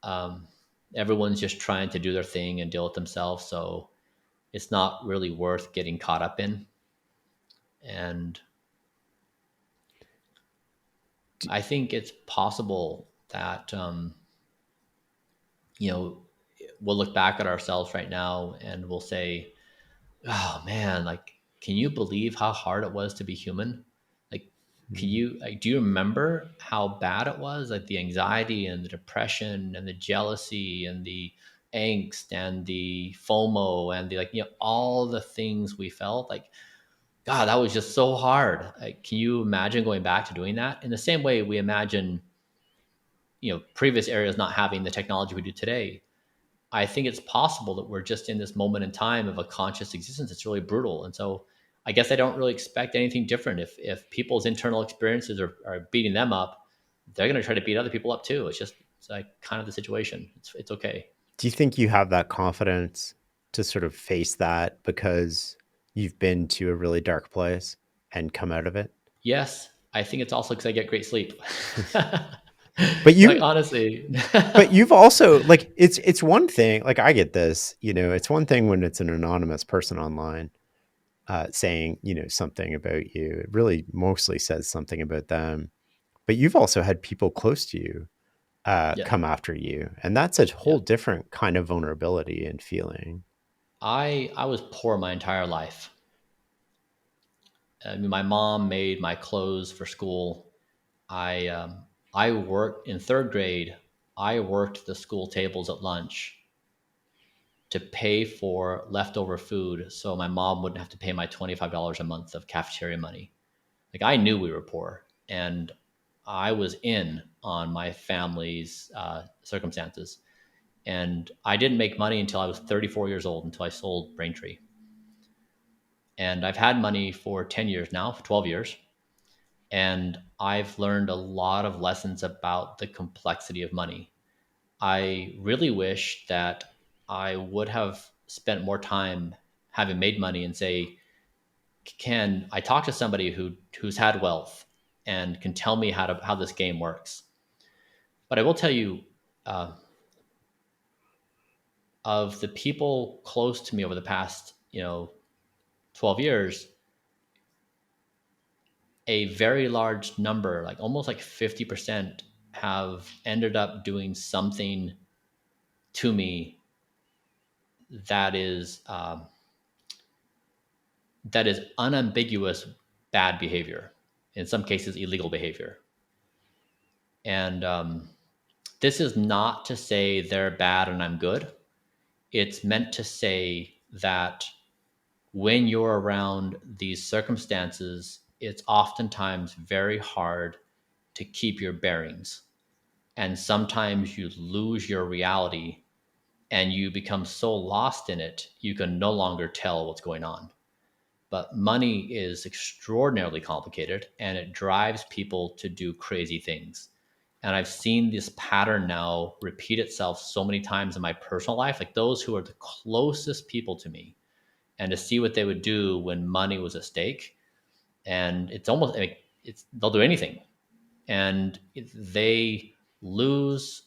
Um, Everyone's just trying to do their thing and deal with themselves. So it's not really worth getting caught up in. And I think it's possible that, you know, we'll look back at ourselves right now and we'll say, oh man, like, can you believe how hard it was to be human? Like, can Mhm. you, like, do you remember how bad it was? Like the anxiety and the depression and the jealousy and the angst and the FOMO and the, like, all the things we felt like, God, that was just so hard. Like, can you imagine going back to doing that? In the same way we imagine, previous areas not having the technology we do today. I think it's possible that we're just in this moment in time of a conscious existence. It's really brutal. And so I guess I don't really expect anything different. If people's internal experiences are beating them up, they're going to try to beat other people up too. It's like kind of the situation. It's okay. Do you think you have that confidence to sort of face that because you've been to a really dark place and come out of it? Yes, I think it's also because I get great sleep. But Like, you honestly. but you've also like it's one thing, like I get this, it's one thing when it's an anonymous person online saying, something about you. It really mostly says something about them. But you've also had people close to you Yeah, come after you, and that's a yeah. whole different kind of vulnerability and feeling. I was poor my entire life. I mean, my mom made my clothes for school. I worked in third grade. I worked the school tables at lunch to pay for leftover food, so my mom wouldn't have to pay my $25 a month of cafeteria money. Like, I knew we were poor, and I was in on my family's circumstances. And I didn't make money until I was 34 years old, until I sold Braintree. And I've had money for 10 years now, for 12 years. And I've learned a lot of lessons about the complexity of money. I really wish that I would have spent more time having made money and say, can I talk to somebody who's had wealth and can tell me how this game works? But I will tell you, uh, of the people close to me over the past 12 years, a very large number, like almost like 50%, have ended up doing something to me that is unambiguous bad behavior, in some cases illegal behavior. And this is not to say they're bad and I'm good. It's meant to say that when you're around these circumstances, it's oftentimes very hard to keep your bearings. And sometimes you lose your reality and you become so lost in it, you can no longer tell what's going on. But money is extraordinarily complicated and it drives people to do crazy things. And I've seen this pattern now repeat itself so many times in my personal life, like those who are the closest people to me, and to see what they would do when money was at stake. And it's almost like they'll do anything. And they lose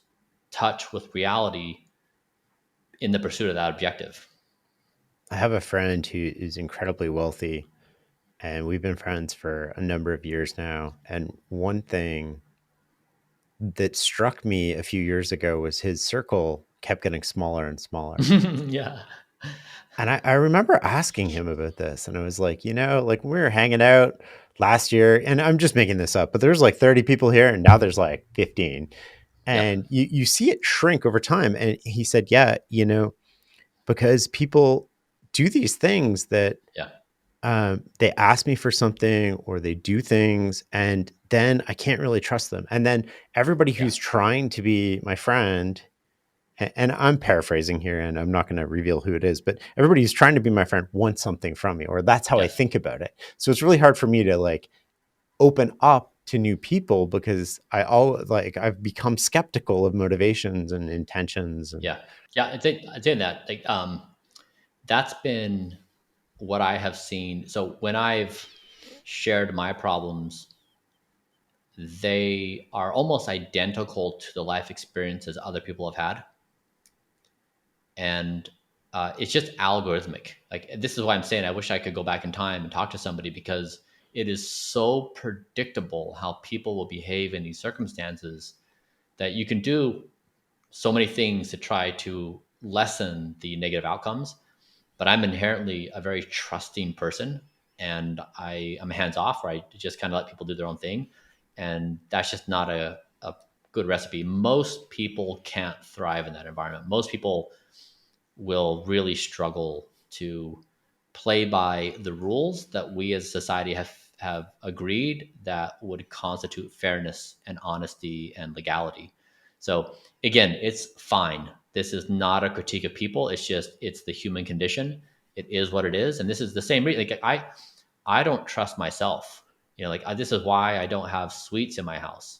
touch with reality in the pursuit of that objective. I have a friend who is incredibly wealthy, and we've been friends for a number of years now. And one thing that struck me a few years ago was his circle kept getting smaller and smaller. Yeah. And I remember asking him about this, and I was like, like we were hanging out last year, and I'm just making this up, but there's like 30 people here, and now there's like 15. Yep. And you see it shrink over time. And he said, yeah, because people do these things that Yeah. they ask me for something or they do things, and then I can't really trust them. And then everybody Yeah. who's trying to be my friend, and I'm paraphrasing here and I'm not going to reveal who it is, but everybody who's trying to be my friend wants something from me, or that's how I Yes. think about it. So it's really hard for me to like open up to new people because I've become skeptical of motivations and intentions. And Yeah. Yeah. I think that, like, that's been what I have seen. So when I've shared my problems, they are almost identical to the life experiences other people have had. And it's just algorithmic. Like this is why I'm saying I wish I could go back in time and talk to somebody, because it is so predictable how people will behave in these circumstances that you can do so many things to try to lessen the negative outcomes. But I'm inherently a very trusting person, and I'm hands off, right? Just kind of let people do their own thing. And that's just not a good recipe. Most people can't thrive in that environment. Most people will really struggle to play by the rules that we as a society have agreed that would constitute fairness and honesty and legality. So again, it's fine. This is not a critique of people. It's the human condition. It is what it is, and this is the same reason. Like I don't trust myself. This is why I don't have sweets in my house.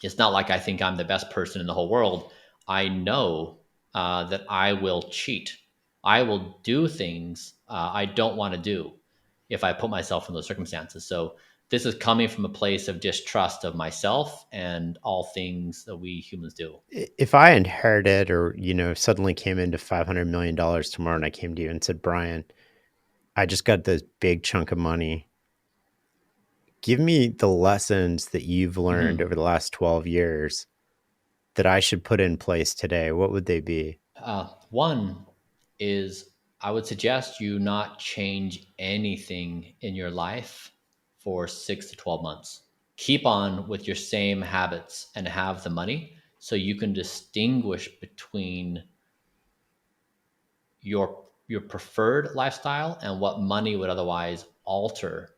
It's not like I think I'm the best person in the whole world. I know that I will cheat. I will do things I don't want to do if I put myself in those circumstances. So this is coming from a place of distrust of myself and all things that we humans do. If I inherited or, suddenly came into $500 million tomorrow and I came to you and said, Bryan, I just got this big chunk of money. Give me the lessons that you've learned Mm-hmm. over the last 12 years that I should put in place today. What would they be? One is I would suggest you not change anything in your life for 6 to 12 months. Keep on with your same habits and have the money so you can distinguish between your preferred lifestyle and what money would otherwise alter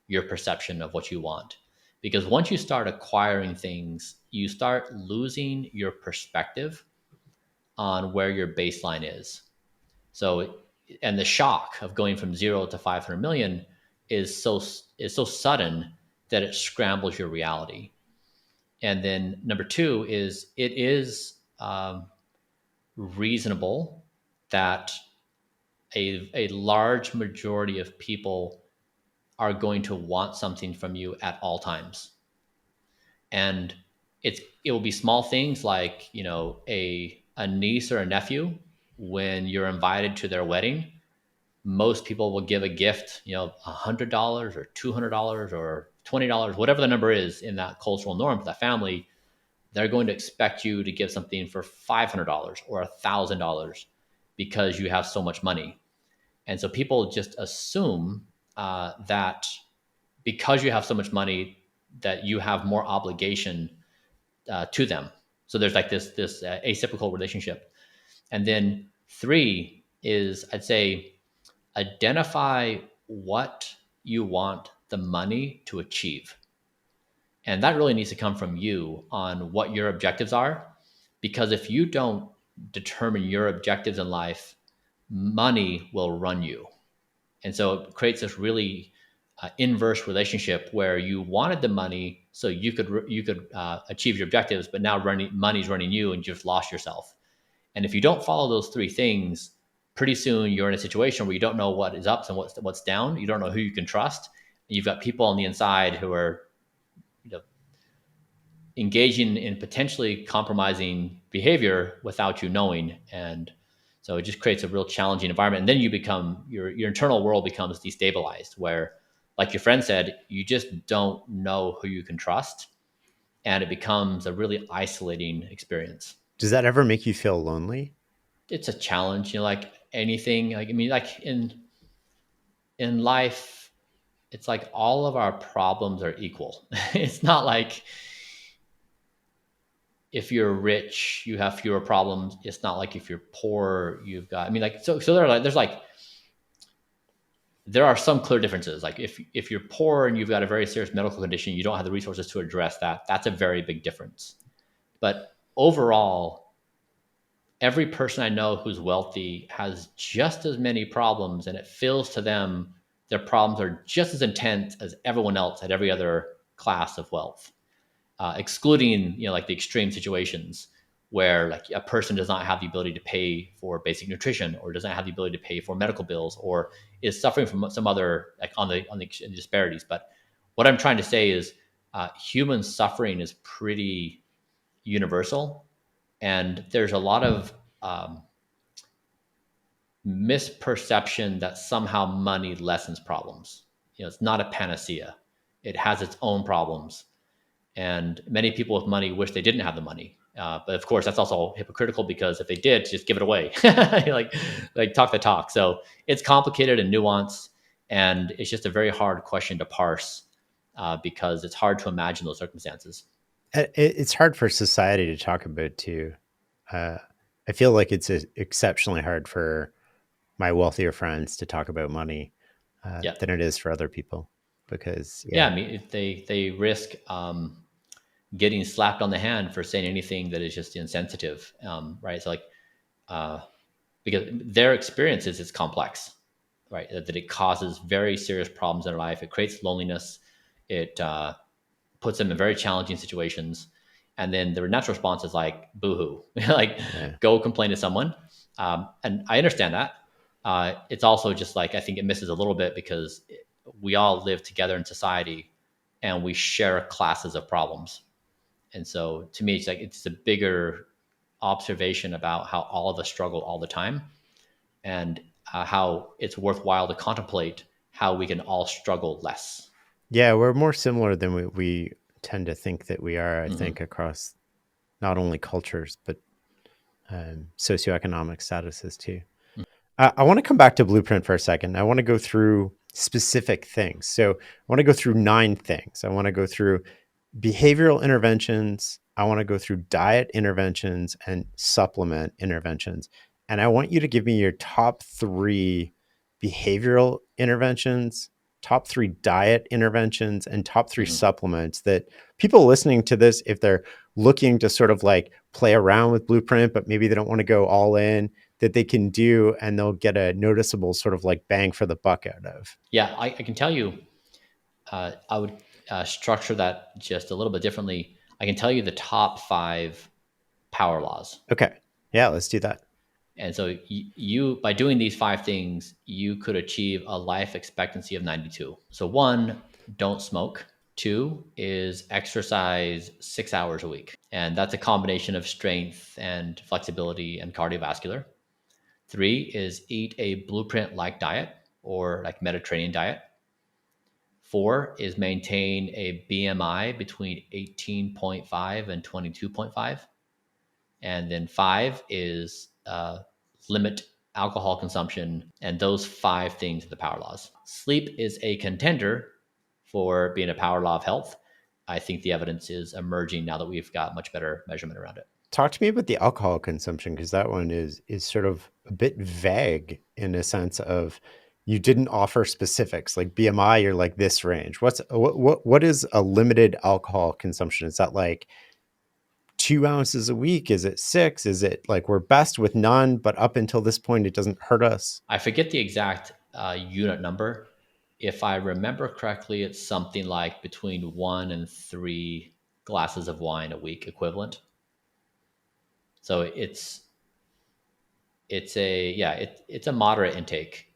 your perception of what you want. Because once you start acquiring things, you start losing your perspective on where your baseline is. So, and the shock of going from 0 to 500 million is so sudden that it scrambles your reality. And then number two is it is reasonable that a large majority of people are going to want something from you at all times. And it will be small things like, a niece or a nephew. When you're invited to their wedding, most people will give a gift, $100 or $200 or $20, whatever the number is in that cultural norm for that family. They're going to expect you to give something for $500 or $1,000 because you have so much money. And so people just assume that because you have so much money, that you have more obligation to them. So there's like this acyclical relationship. And then three is, I'd say, identify what you want the money to achieve. And that really needs to come from you on what your objectives are. Because if you don't determine your objectives in life, money will run you. And so it creates this really inverse relationship where you wanted the money so you could achieve your objectives, but now money's running you and you just lost yourself. And if you don't follow those three things, pretty soon you're in a situation where you don't know what is up and what's down. You don't know who you can trust. You've got people on the inside who are, you know, engaging in potentially compromising behavior without you knowing. And so it just creates a real challenging environment. And then you become your internal world becomes destabilized, where, like your friend said, you just don't know who you can trust. And it becomes a really isolating experience. Does that ever make you feel lonely? It's a challenge, like anything. Like, I mean, like in life, it's like all of our problems are equal. It's not like if you're rich, you have fewer problems. It's not like if you're poor, you've got. I mean, like so there are some clear differences. Like if you're poor and you've got a very serious medical condition, you don't have the resources to address that. That's a very big difference. But overall, every person I know who's wealthy has just as many problems, and it feels to them their problems are just as intense as everyone else at every other class of wealth, excluding like the extreme situations where like a person does not have the ability to pay for basic nutrition, or does not have the ability to pay for medical bills, or is suffering from some other like on the disparities. But what I'm trying to say is human suffering is pretty universal, and there's a lot of misperception that somehow money lessens problems. It's not a panacea. It has its own problems, and many people with money wish they didn't have the money. But of course, that's also hypocritical, because if they did, just give it away, like talk the talk. So it's complicated and nuanced, and it's just a very hard question to parse, because it's hard to imagine those circumstances. It's hard for society to talk about too. Uh, I feel like it's exceptionally hard for my wealthier friends to talk about money Yeah, than it is for other people because yeah. yeah, I mean, if they risk getting slapped on the hand for saying anything that is just insensitive, right? So like, uh, because their experience is complex, right? That it causes very serious problems in their life. It creates loneliness. It puts them in very challenging situations. And then their natural response is like, boohoo, like yeah, go complain to someone. And I understand that. It's also just like, I think it misses a little bit, because we all live together in society and we share classes of problems. And so to me, it's like, it's a bigger observation about how all of us struggle all the time, and how it's worthwhile to contemplate how we can all struggle less. yeah. We're more similar than we tend to think that we are. I Mm-hmm. think across not only cultures but socioeconomic statuses too. I want to come back to Blueprint for a second. I want to go through specific things. So I want to go through 9 things. I want to go through behavioral interventions. I want to go through diet interventions and supplement interventions. And I want you to give me your top 3 behavioral interventions, top 3 diet interventions, and top 3 Mm-hmm. supplements that people listening to this, if they're looking to sort of like play around with Blueprint, but maybe they don't want to go all in, that they can do and they'll get a noticeable sort of like bang for the buck out of. Yeah, I can tell you, I would structure that just a little bit differently. I can tell you the top 5 power laws. Okay. Yeah, let's do that. And so you, by doing these 5 things, you could achieve a life expectancy of 92. So one, don't smoke. Two is exercise 6 hours a week. And that's a combination of strength and flexibility and cardiovascular. Three is eat a blueprint like diet, or like Mediterranean diet. Four is maintain a BMI between 18.5 and 22.5. And then 5 is limit alcohol consumption. And those 5 things are the power laws. Sleep is a contender for being a power law of health. I think the evidence is emerging now that we've got much better measurement around it. Talk to me about the alcohol consumption because that one is sort of a bit vague in a sense of you didn't offer specifics like BMI. You're like this range. What is a limited alcohol consumption? Is that like 2 ounces a week? Is it 6? Is it like we're best with none, but up until this point it doesn't hurt us? I forget the exact unit number. If I remember correctly, it's something like between 1 and 3 glasses of wine a week equivalent. So it's a moderate intake.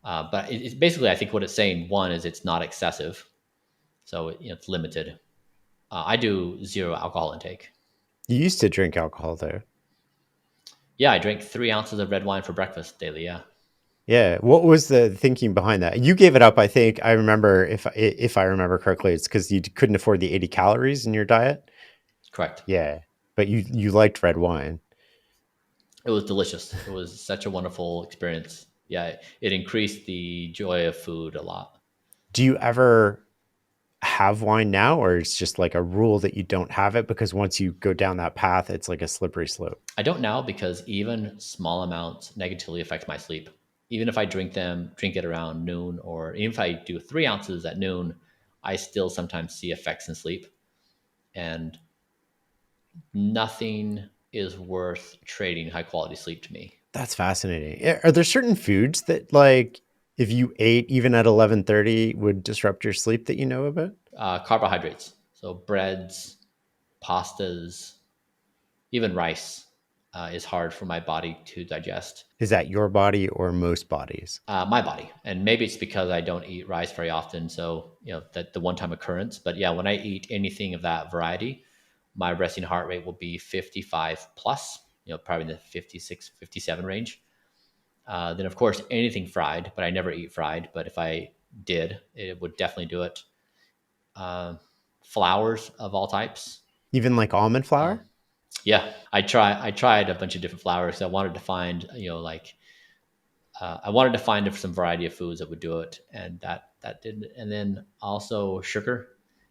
But it's basically, I think what it's saying, one is it's not excessive, so it's limited. I do zero alcohol intake. You used to drink alcohol there. Yeah, I drink 3 ounces of red wine for breakfast daily. Yeah, Yeah. What was the thinking behind that? You gave it up, I think. I remember if I remember correctly, it's because you couldn't afford the 80 calories in your diet. correct. Yeah. But you liked red wine. It was delicious. It was such a wonderful experience. Yeah, it increased the joy of food a lot. Do you ever have wine now, or it's just like a rule that you don't have it because once you go down that path, it's like a slippery slope? I don't now, because even small amounts negatively affect my sleep. Even if I drink it around noon, or even if I do 3 ounces at noon, I still sometimes see effects in sleep. And nothing is worth trading high quality sleep to me. That's fascinating. Are there certain foods that like if you ate even at 11:30 would disrupt your sleep that you know about? Carbohydrates, so breads, pastas, even rice, is hard for my body to digest. Is that your body or most bodies? My body, and maybe it's because I don't eat rice very often, so that the one-time occurrence. But yeah, when I eat anything of that variety, my resting heart rate will be 55 plus, probably in the 56, 57 range. Then of course anything fried, but I never eat fried. But if I did, it would definitely do it. Uh, Flours of all types. Even like almond flour? Yeah, I tried a bunch of different flours. I wanted to find, like I wanted to find some variety of foods that would do it, and that didn't. And then also sugar.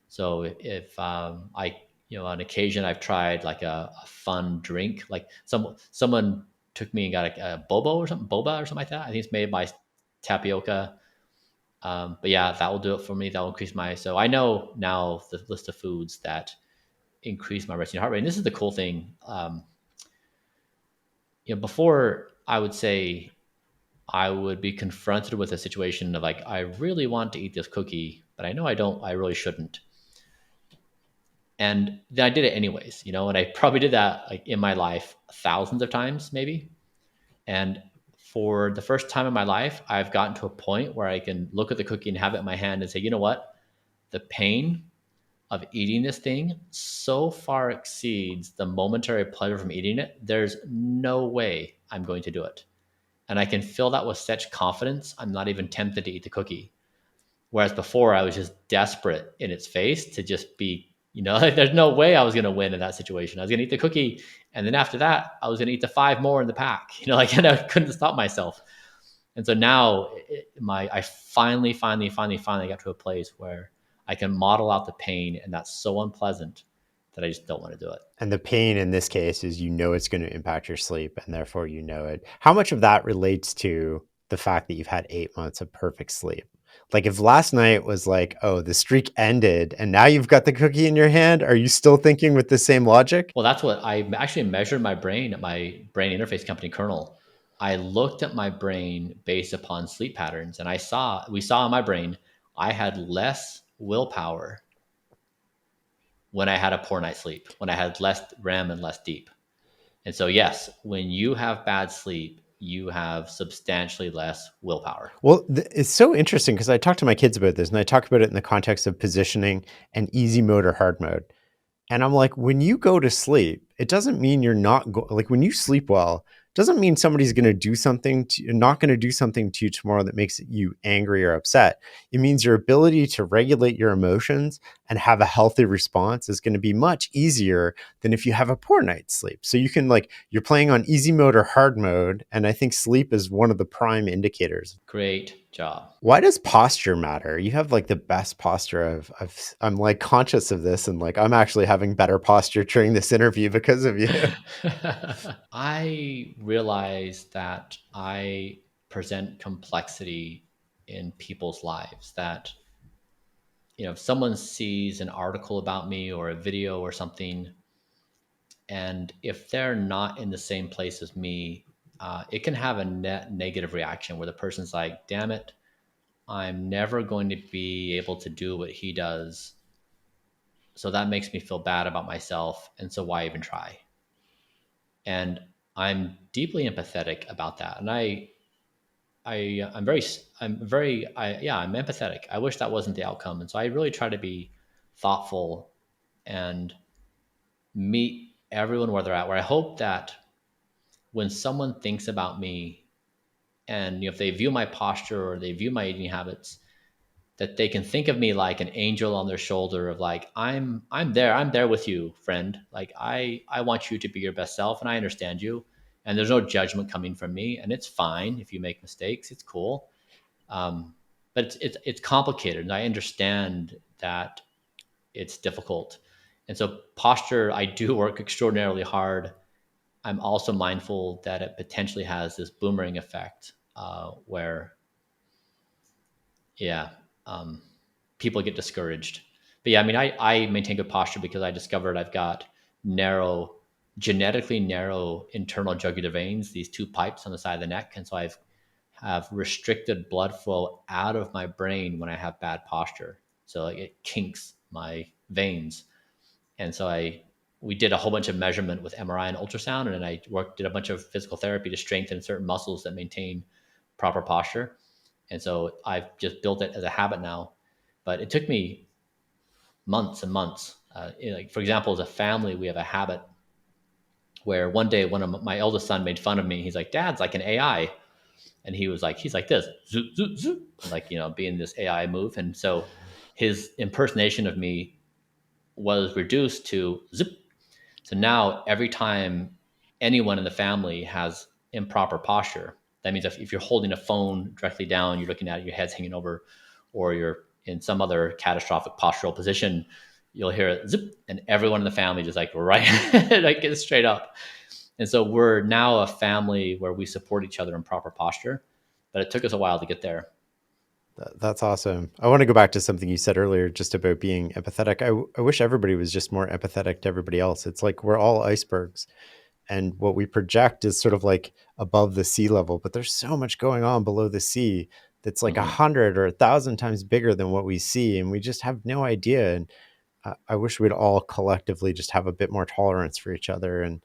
So if I, on occasion I've tried like a fun drink, like someone took me and got a boba or something like that. I think it's made by tapioca. But yeah, that will do it for me. That will increase my. So I know now the list of foods that increase my resting heart rate. And this is the cool thing. Before I would say I would be confronted with a situation of like, I really want to eat this cookie, but I know I don't, I really shouldn't. And then I did it anyways, and I probably did that like in my life thousands of times, maybe. And for the first time in my life, I've gotten to a point where I can look at the cookie and have it in my hand and say, you know what? The pain of eating this thing so far exceeds the momentary pleasure from eating it. There's no way I'm going to do it. And I can feel that with such confidence, I'm not even tempted to eat the cookie. Whereas before, I was just desperate in its face to just be, like, there's no way I was going to win in that situation. I was going to eat the cookie. And then after that, I was going to eat the five more in the pack, and I couldn't stop myself. And so now I finally got to a place where I can model out the pain. And that's so unpleasant that I just don't want to do it. And the pain in this case is it's going to impact your sleep, and therefore it. How much of that relates to the fact that you've had 8 months of perfect sleep? Like if last night was like, oh, the streak ended and now you've got the cookie in your hand, are you still thinking with the same logic? Well, that's what I actually measured my brain at my brain interface company, Kernel. I looked at my brain based upon sleep patterns, and we saw in my brain I had less willpower when I had a poor night's sleep, when I had less REM and less deep. And so, yes, when you have bad sleep, you have substantially less willpower. Well, it's so interesting because I talk to my kids about this, and I talk about it in the context of positioning and easy mode or hard mode. And I'm like, when you go to sleep, it doesn't mean you're not like when you sleep well, doesn't mean somebody's going to do something not going to do something to you tomorrow that makes you angry or upset. It means your ability to regulate your emotions and have a healthy response is going to be much easier than if you have a poor night's sleep. So you can you're playing on easy mode or hard mode. And I think sleep is one of the prime indicators. Great job. Why does posture matter? You have the best posture I'm conscious of this, and I'm actually having better posture during this interview because of you. I realize that I present complexity in people's lives, that if someone sees an article about me or a video or something, and if they're not in the same place as me, it can have a net negative reaction where the person's like, damn it, I'm never going to be able to do what he does. So that makes me feel bad about myself. And so why even try? And I'm deeply empathetic about that. And I'm empathetic. I wish that wasn't the outcome. And so I really try to be thoughtful and meet everyone where they're at, where I hope that when someone thinks about me and if they view my posture or they view my eating habits, that they can think of me like an angel on their shoulder of like, I'm there with you, friend. Like I want you to be your best self and I understand you. And there's no judgment coming from me. And it's fine if you make mistakes. It's cool. But it's complicated. And I understand that it's difficult. And so posture, I do work extraordinarily hard. I'm also mindful that it potentially has this boomerang effect where, yeah, um, people get discouraged. But yeah, I mean, I maintain good posture because I discovered I've got genetically narrow internal jugular veins, these two pipes on the side of the neck. And so have restricted blood flow out of my brain when I have bad posture. So it kinks my veins. And so we did a whole bunch of measurement with MRI and ultrasound, and then I did a bunch of physical therapy to strengthen certain muscles that maintain proper posture. And so I've just built it as a habit now, but it took me months and months. Like for example, as a family, we have a habit where one day one of my eldest son made fun of me. He's like, "Dad's like an AI," And he's like this, zoop, zoop, zoop, like, being this AI move. And so his impersonation of me was reduced to zip. So now every time anyone in the family has improper posture, that means if you're holding a phone directly down, you're looking at it, your head's hanging over, or you're in some other catastrophic postural position, you'll hear it zip, and everyone in the family just like right, like get straight up. And so we're now a family where we support each other in proper posture, but it took us a while to get there. That's awesome. I want to go back to something you said earlier just about being empathetic. I wish everybody was just more empathetic to everybody else. It's like we're all icebergs, and what we project is sort of like above the sea level, but there's so much going on below the sea that's like a Mm-hmm. hundred or a thousand times bigger than what we see, and we just have no idea. And I wish we'd all collectively just have a bit more tolerance for each other, and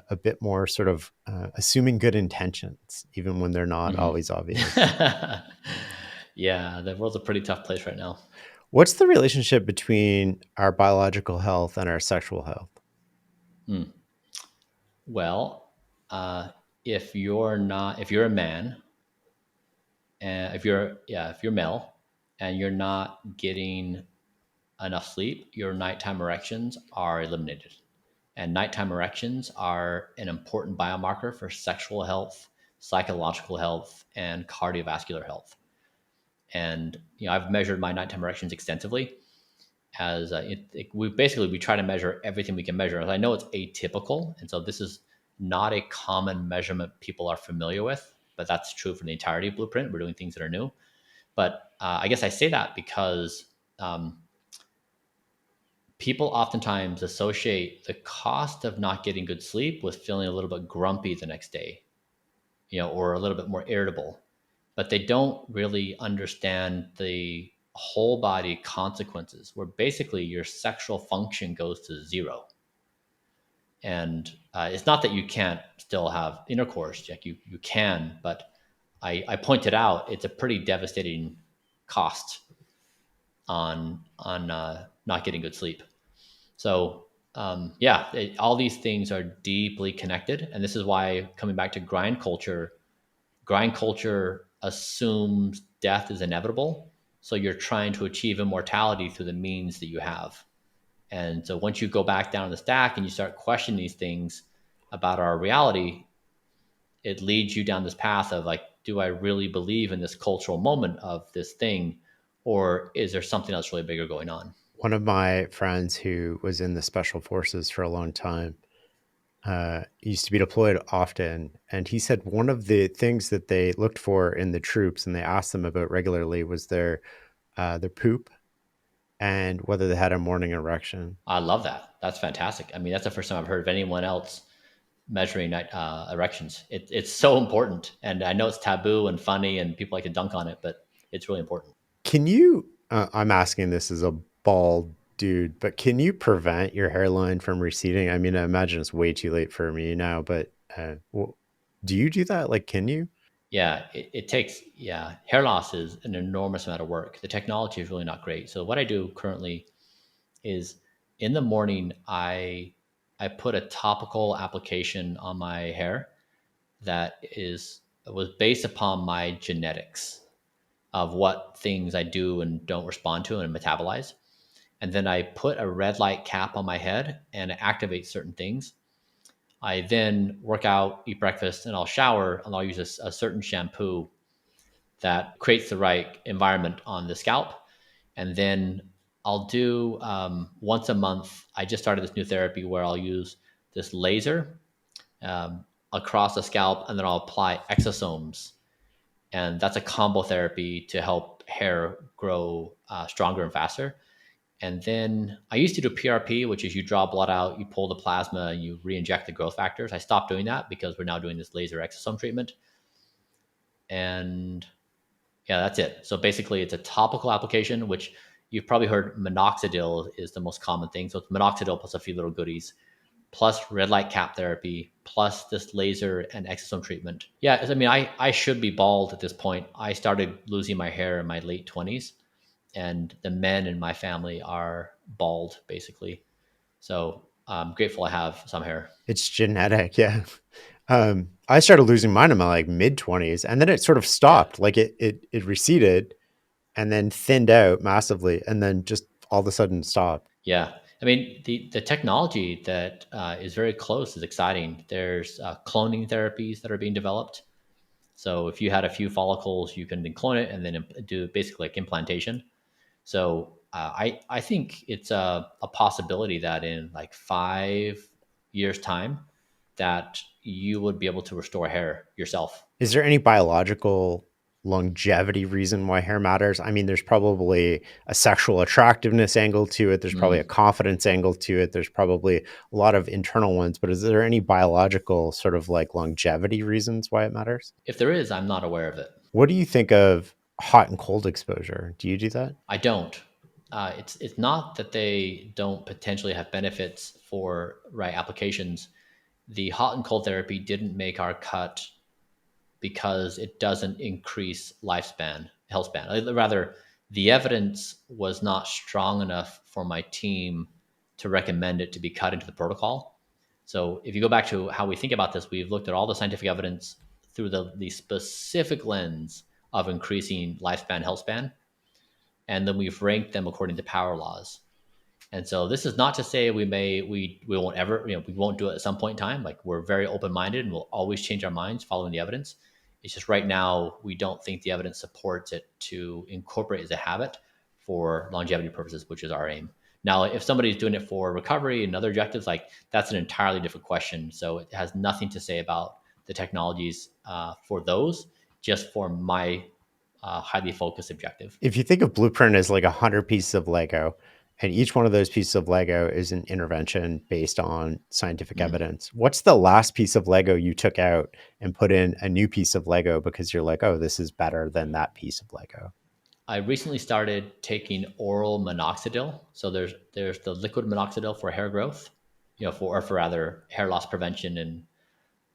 a bit more sort of assuming good intentions, even when they're not always obvious. Mm-hmm. Yeah, the world's a pretty tough place right now. What's the relationship between our biological health and our sexual health? Hmm. Well, uh, if you're a man, and if you're male, and you're not getting enough sleep, your nighttime erections are eliminated. And nighttime erections are an important biomarker for sexual health, psychological health, and cardiovascular health. And I've measured my nighttime erections extensively. As we try to measure everything we can measure. As I know it's atypical, and so this is not a common measurement people are familiar with, but that's true for the entirety of Blueprint. We're doing things that are new. But I guess I say that because um, people oftentimes associate the cost of not getting good sleep with feeling a little bit grumpy the next day, or a little bit more irritable, but they don't really understand the whole body consequences where basically your sexual function goes to zero. And it's not that you can't still have intercourse, like you can, but I pointed out it's a pretty devastating cost on not getting good sleep. So yeah, all these things are deeply connected, and this is why coming back to grind culture assumes death is inevitable. So you're trying to achieve immortality through the means that you have. And so once you go back down the stack and you start questioning these things about our reality, it leads you down this path of like, do I really believe in this cultural moment of this thing? Or is there something else really bigger going on? One of my friends who was in the special forces for a long time used to be deployed often, and he said one of the things that they looked for in the troops and they asked them about regularly was their poop and whether they had a morning erection. I love that. That's fantastic. I mean, that's the first time I've heard of anyone else measuring erections. It's so important. And I know it's taboo and funny and people like to dunk on it, but it's really important. Can you? I'm asking this as a bald dude, but can you prevent your hairline from receding? I mean, I imagine it's way too late for me now, but do you do that? Like, can you? Yeah, it takes, yeah, hair loss is an enormous amount of work. The technology is really not great. So what I do currently is in the morning, I put a topical application on my hair that was based upon my genetics of what things I do and don't respond to and metabolize. And then I put a red light cap on my head and it activates certain things. I then work out, eat breakfast, and I'll shower and I'll use a certain shampoo that creates the right environment on the scalp. And then I'll do once a month. I just started this new therapy where I'll use this laser across the scalp and then I'll apply exosomes. And that's a combo therapy to help hair grow stronger and faster. And then I used to do PRP, which is you draw blood out, you pull the plasma, and you re-inject the growth factors. I stopped doing that because we're now doing this laser exosome treatment. And yeah, that's it. So basically, it's a topical application, which you've probably heard minoxidil is the most common thing. So it's minoxidil plus a few little goodies, plus red light cap therapy, plus this laser and exosome treatment. Yeah, I mean, I should be bald at this point. I started losing my hair in my late 20s, and the men in my family are bald, basically. So I'm grateful I have some hair. It's genetic, yeah. I started losing mine in my like mid 20s, and then it sort of Yeah. stopped. Like it receded and then thinned out massively, and then just all of a sudden stopped. Yeah. I mean, the technology that is very close is exciting. There's cloning therapies that are being developed. So if you had a few follicles, you can then clone it and then do basically like implantation. So I think it's a possibility that in like 5 years time that you would be able to restore hair yourself. Is there any biological longevity reason why hair matters? I mean, there's probably a sexual attractiveness angle to it. There's probably a Mm. confidence angle to it. There's probably a lot of internal ones, but is there any biological sort of like longevity reasons why it matters? If there is, I'm not aware of it. What do you think of hot and cold exposure? Do you do that? I don't. It's not that they don't potentially have benefits for right applications. The hot and cold therapy didn't make our cut because it doesn't increase lifespan, health span. Rather, the evidence was not strong enough for my team to recommend it to be cut into the protocol. So if you go back to how we think about this, we've looked at all the scientific evidence through the specific lens of increasing lifespan, health span, and then we've ranked them according to power laws. And so this is not to say we won't ever, we won't do it at some point in time. Like we're very open minded and we'll always change our minds following the evidence. It's just right now we don't think the evidence supports it to incorporate as a habit for longevity purposes, which is our aim. Now, if somebody's doing it for recovery and other objectives, like that's an entirely different question. So it has nothing to say about the technologies for those, just for my highly focused objective. If you think of Blueprint as like 100 pieces of Lego, and each one of those pieces of Lego is an intervention based on scientific Mm. evidence, what's the last piece of Lego you took out and put in a new piece of Lego because you're like, oh, this is better than that piece of Lego? I recently started taking oral minoxidil. So there's the liquid minoxidil for hair growth, for rather hair loss prevention. And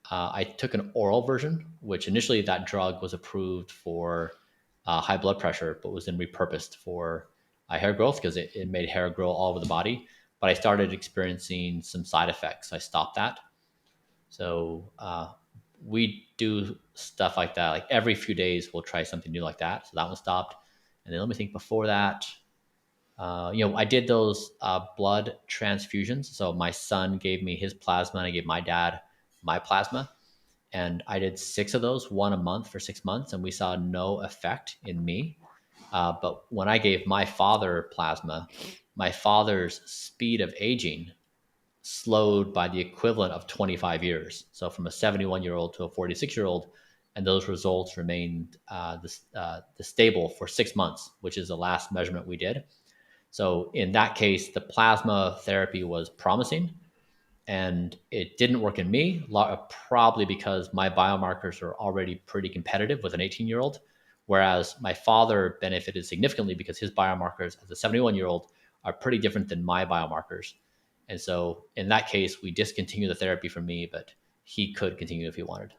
I took an oral version, which initially that drug was approved for high blood pressure, but was then repurposed for hair growth because it made hair grow all over the body. But I started experiencing some side effects. I stopped that. So we do stuff like that. Like every few days, we'll try something new like that. So that one stopped. And then let me think before that, I did those blood transfusions. So my son gave me his plasma and I gave my dad my plasma. And I did 6 of those, one a month for 6 months. And we saw no effect in me. But when I gave my father plasma, my father's speed of aging slowed by the equivalent of 25 years. So from a 71-year-old to a 46-year-old, and those results remained the stable for 6 months, which is the last measurement we did. So in that case, the plasma therapy was promising, and it didn't work in me, probably because my biomarkers are already pretty competitive with an 18-year-old, whereas my father benefited significantly because his biomarkers as a 71-year-old are pretty different than my biomarkers. And so in that case, we discontinued the therapy for me, but he could continue if he wanted.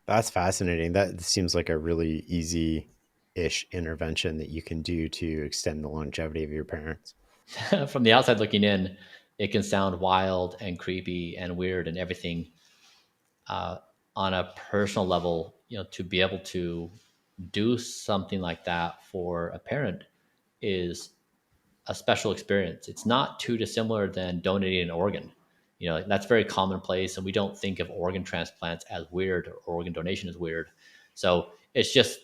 That's fascinating. That seems like a really easy ish intervention that you can do to extend the longevity of your parents. From the outside looking in, it can sound wild and creepy and weird and everything. uh, on a personal level, to be able to do something like that for a parent is a special experience. It's not too dissimilar than donating an organ. That's very commonplace, and we don't think of organ transplants as weird or organ donation as weird. So it's just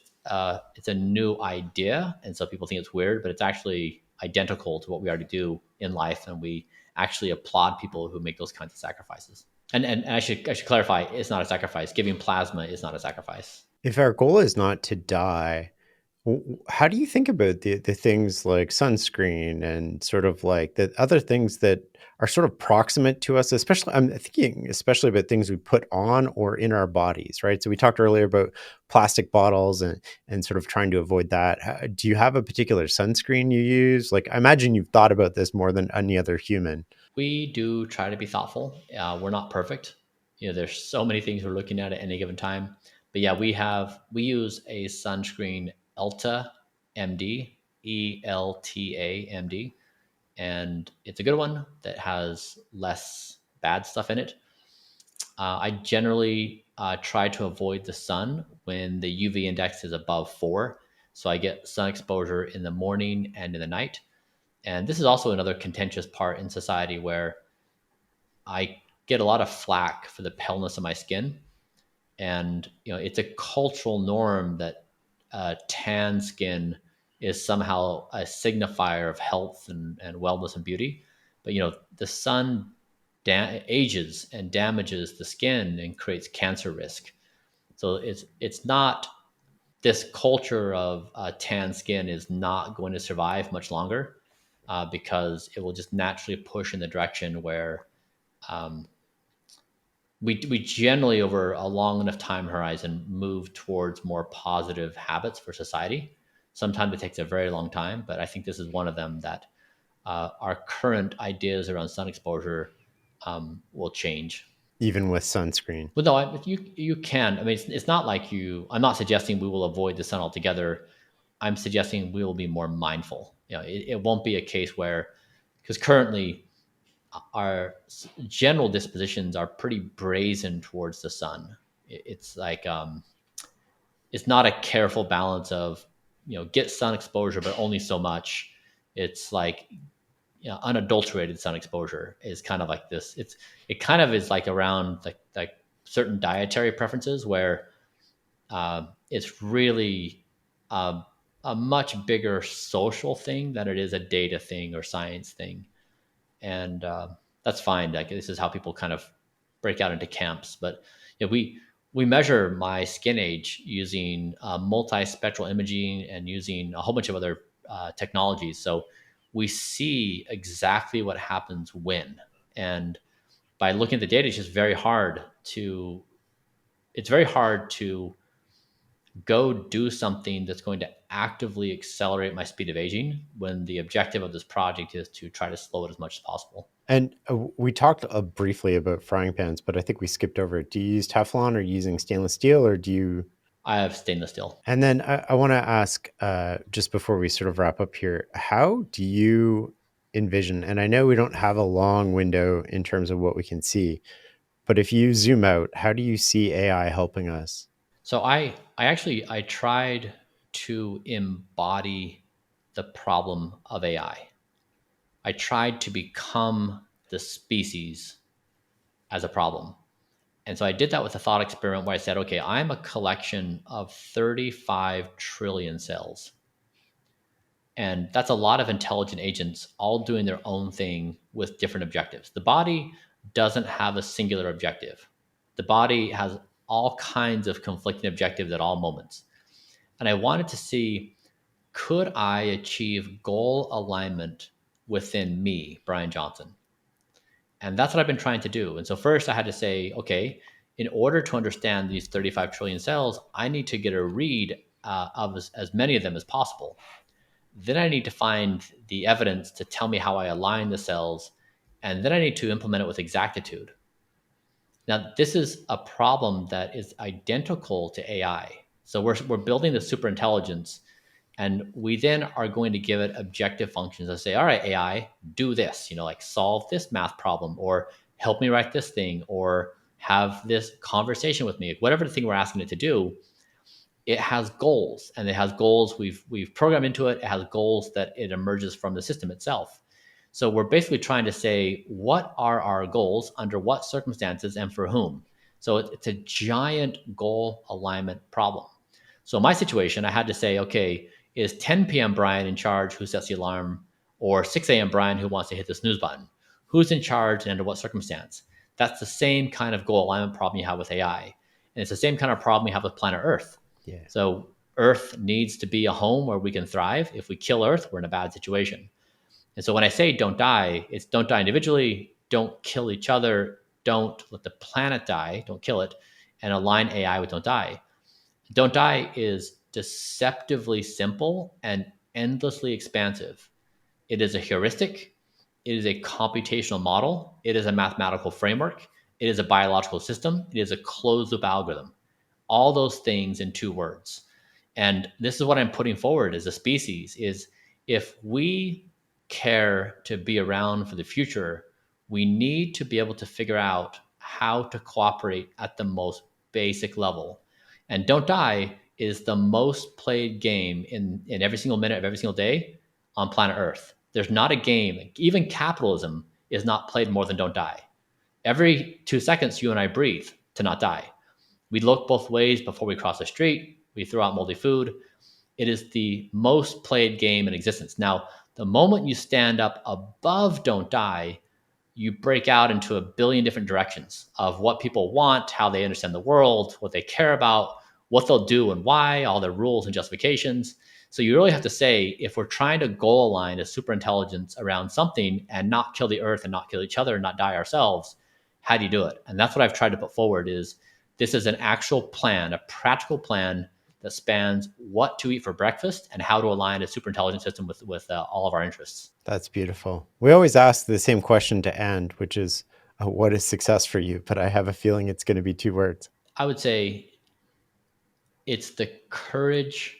it's a new idea, and so people think it's weird, but it's actually identical to what we already do in life, and we actually applaud people who make those kinds of sacrifices. And I should clarify, it's not a sacrifice. Giving plasma is not a sacrifice. If our goal is not to die, how do you think about the things like sunscreen and sort of like the other things that are sort of proximate to us? Especially, I'm thinking especially about things we put on or in our bodies, right? So we talked earlier about plastic bottles and sort of trying to avoid that. Do you have a particular sunscreen you use? Like, I imagine you've thought about this more than any other human. We do try to be thoughtful. We're not perfect. There's so many things we're looking at any given time. But yeah, we use a sunscreen Elta MD, ELTA MD, and it's a good one that has less bad stuff in it. I generally try to avoid the sun when the UV index is above 4. So I get sun exposure in the morning and in the night. And this is also another contentious part in society where I get a lot of flack for the paleness of my skin. And it's a cultural norm that tan skin is somehow a signifier of health and wellness and beauty. But the sun ages and damages the skin and creates cancer risk. So it's not, this culture of tan skin is not going to survive much longer, because it will just naturally push in the direction where um, we generally, over a long enough time horizon, move towards more positive habits for society. Sometimes it takes a very long time, but I think this is one of them that our current ideas around sun exposure will change. even with sunscreen. But no, you can. I mean, it's not like you. I'm not suggesting we will avoid the sun altogether. I'm suggesting we will be more mindful. It won't be a case where, because currently our general dispositions are pretty brazen towards the sun. It's like it's not a careful balance of get sun exposure, but only so much. It's like unadulterated sun exposure is kind of like this. It kind of is like around like certain dietary preferences where it's really uh, a much bigger social thing than it is a data thing or science thing. And that's fine. Like, this is how people kind of break out into camps. But we measure my skin age using multispectral imaging and using a whole bunch of other technologies. So we see exactly what happens when. And by looking at the data, it's very hard to go do something that's going to actively accelerate my speed of aging when the objective of this project is to try to slow it as much as possible. And we talked briefly about frying pans, but I think we skipped over it. Do you use Teflon or using stainless steel, or do you? I have stainless steel. And then I want to ask, just before we sort of wrap up here, how do you envision? And I know we don't have a long window in terms of what we can see, but if you zoom out, how do you see AI helping us? So I tried to embody the problem of AI. I tried to become the species as a problem. And so I did that with a thought experiment where I said, okay, I'm a collection of 35 trillion cells. And that's a lot of intelligent agents all doing their own thing with different objectives. The body doesn't have a singular objective. The body has all kinds of conflicting objectives at all moments. And I wanted to see, could I achieve goal alignment within me, Bryan Johnson? And that's what I've been trying to do. And so first I had to say, okay, in order to understand these 35 trillion cells, I need to get a read of as many of them as possible. Then I need to find the evidence to tell me how I align the cells. And then I need to implement it with exactitude. Now, this is a problem that is identical to AI. So we're building the super intelligence, and we then are going to give it objective functions that say, all right, AI, do this, like solve this math problem, or help me write this thing, or have this conversation with me, whatever the thing we're asking it to do. It has goals, and it has goals we've programmed into it. It has goals that it emerges from the system itself. So we're basically trying to say, what are our goals, under what circumstances, and for whom? So it's a giant goal alignment problem. So in my situation, I had to say, okay, is 10 p.m. Bryan in charge, who sets the alarm, or 6 a.m. Bryan, who wants to hit the snooze button? Who's in charge and under what circumstance? That's the same kind of goal alignment problem you have with AI. And it's the same kind of problem we have with planet Earth. Yeah. So Earth needs to be a home where we can thrive. If we kill Earth, we're in a bad situation. And so when I say don't die, it's don't die individually, don't kill each other, don't let the planet die, don't kill it, and align AI with don't die. Don't die is deceptively simple and endlessly expansive. It is a heuristic, it is a computational model, it is a mathematical framework, it is a biological system, it is a closed loop algorithm. All those things in 2 words. And this is what I'm putting forward as a species is, if we care to be around for the future, we need to be able to figure out how to cooperate at the most basic level. And Don't Die is the most played game in every single minute of every single day on planet Earth. There's not a game, even capitalism is not played more than Don't Die. Every 2 seconds, you and I breathe to not die. We look both ways before we cross the street. We throw out moldy food. It is the most played game in existence. Now, the moment you stand up above Don't Die, you break out into a billion different directions of what people want, how they understand the world, what they care about, what they'll do and why, all their rules and justifications. So you really have to say, if we're trying to goal align a super intelligence around something and not kill the earth and not kill each other and not die ourselves, how do you do it? And that's what I've tried to put forward is this is an actual plan, a practical plan that spans what to eat for breakfast and how to align a super intelligent system with all of our interests. That's beautiful. We always ask the same question to end, which is, what is success for you? But I have a feeling it's going to be 2 words. I would say it's the courage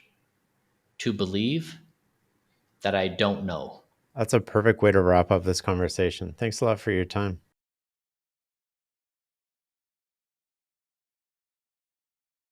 to believe that I don't know. That's a perfect way to wrap up this conversation. Thanks a lot for your time.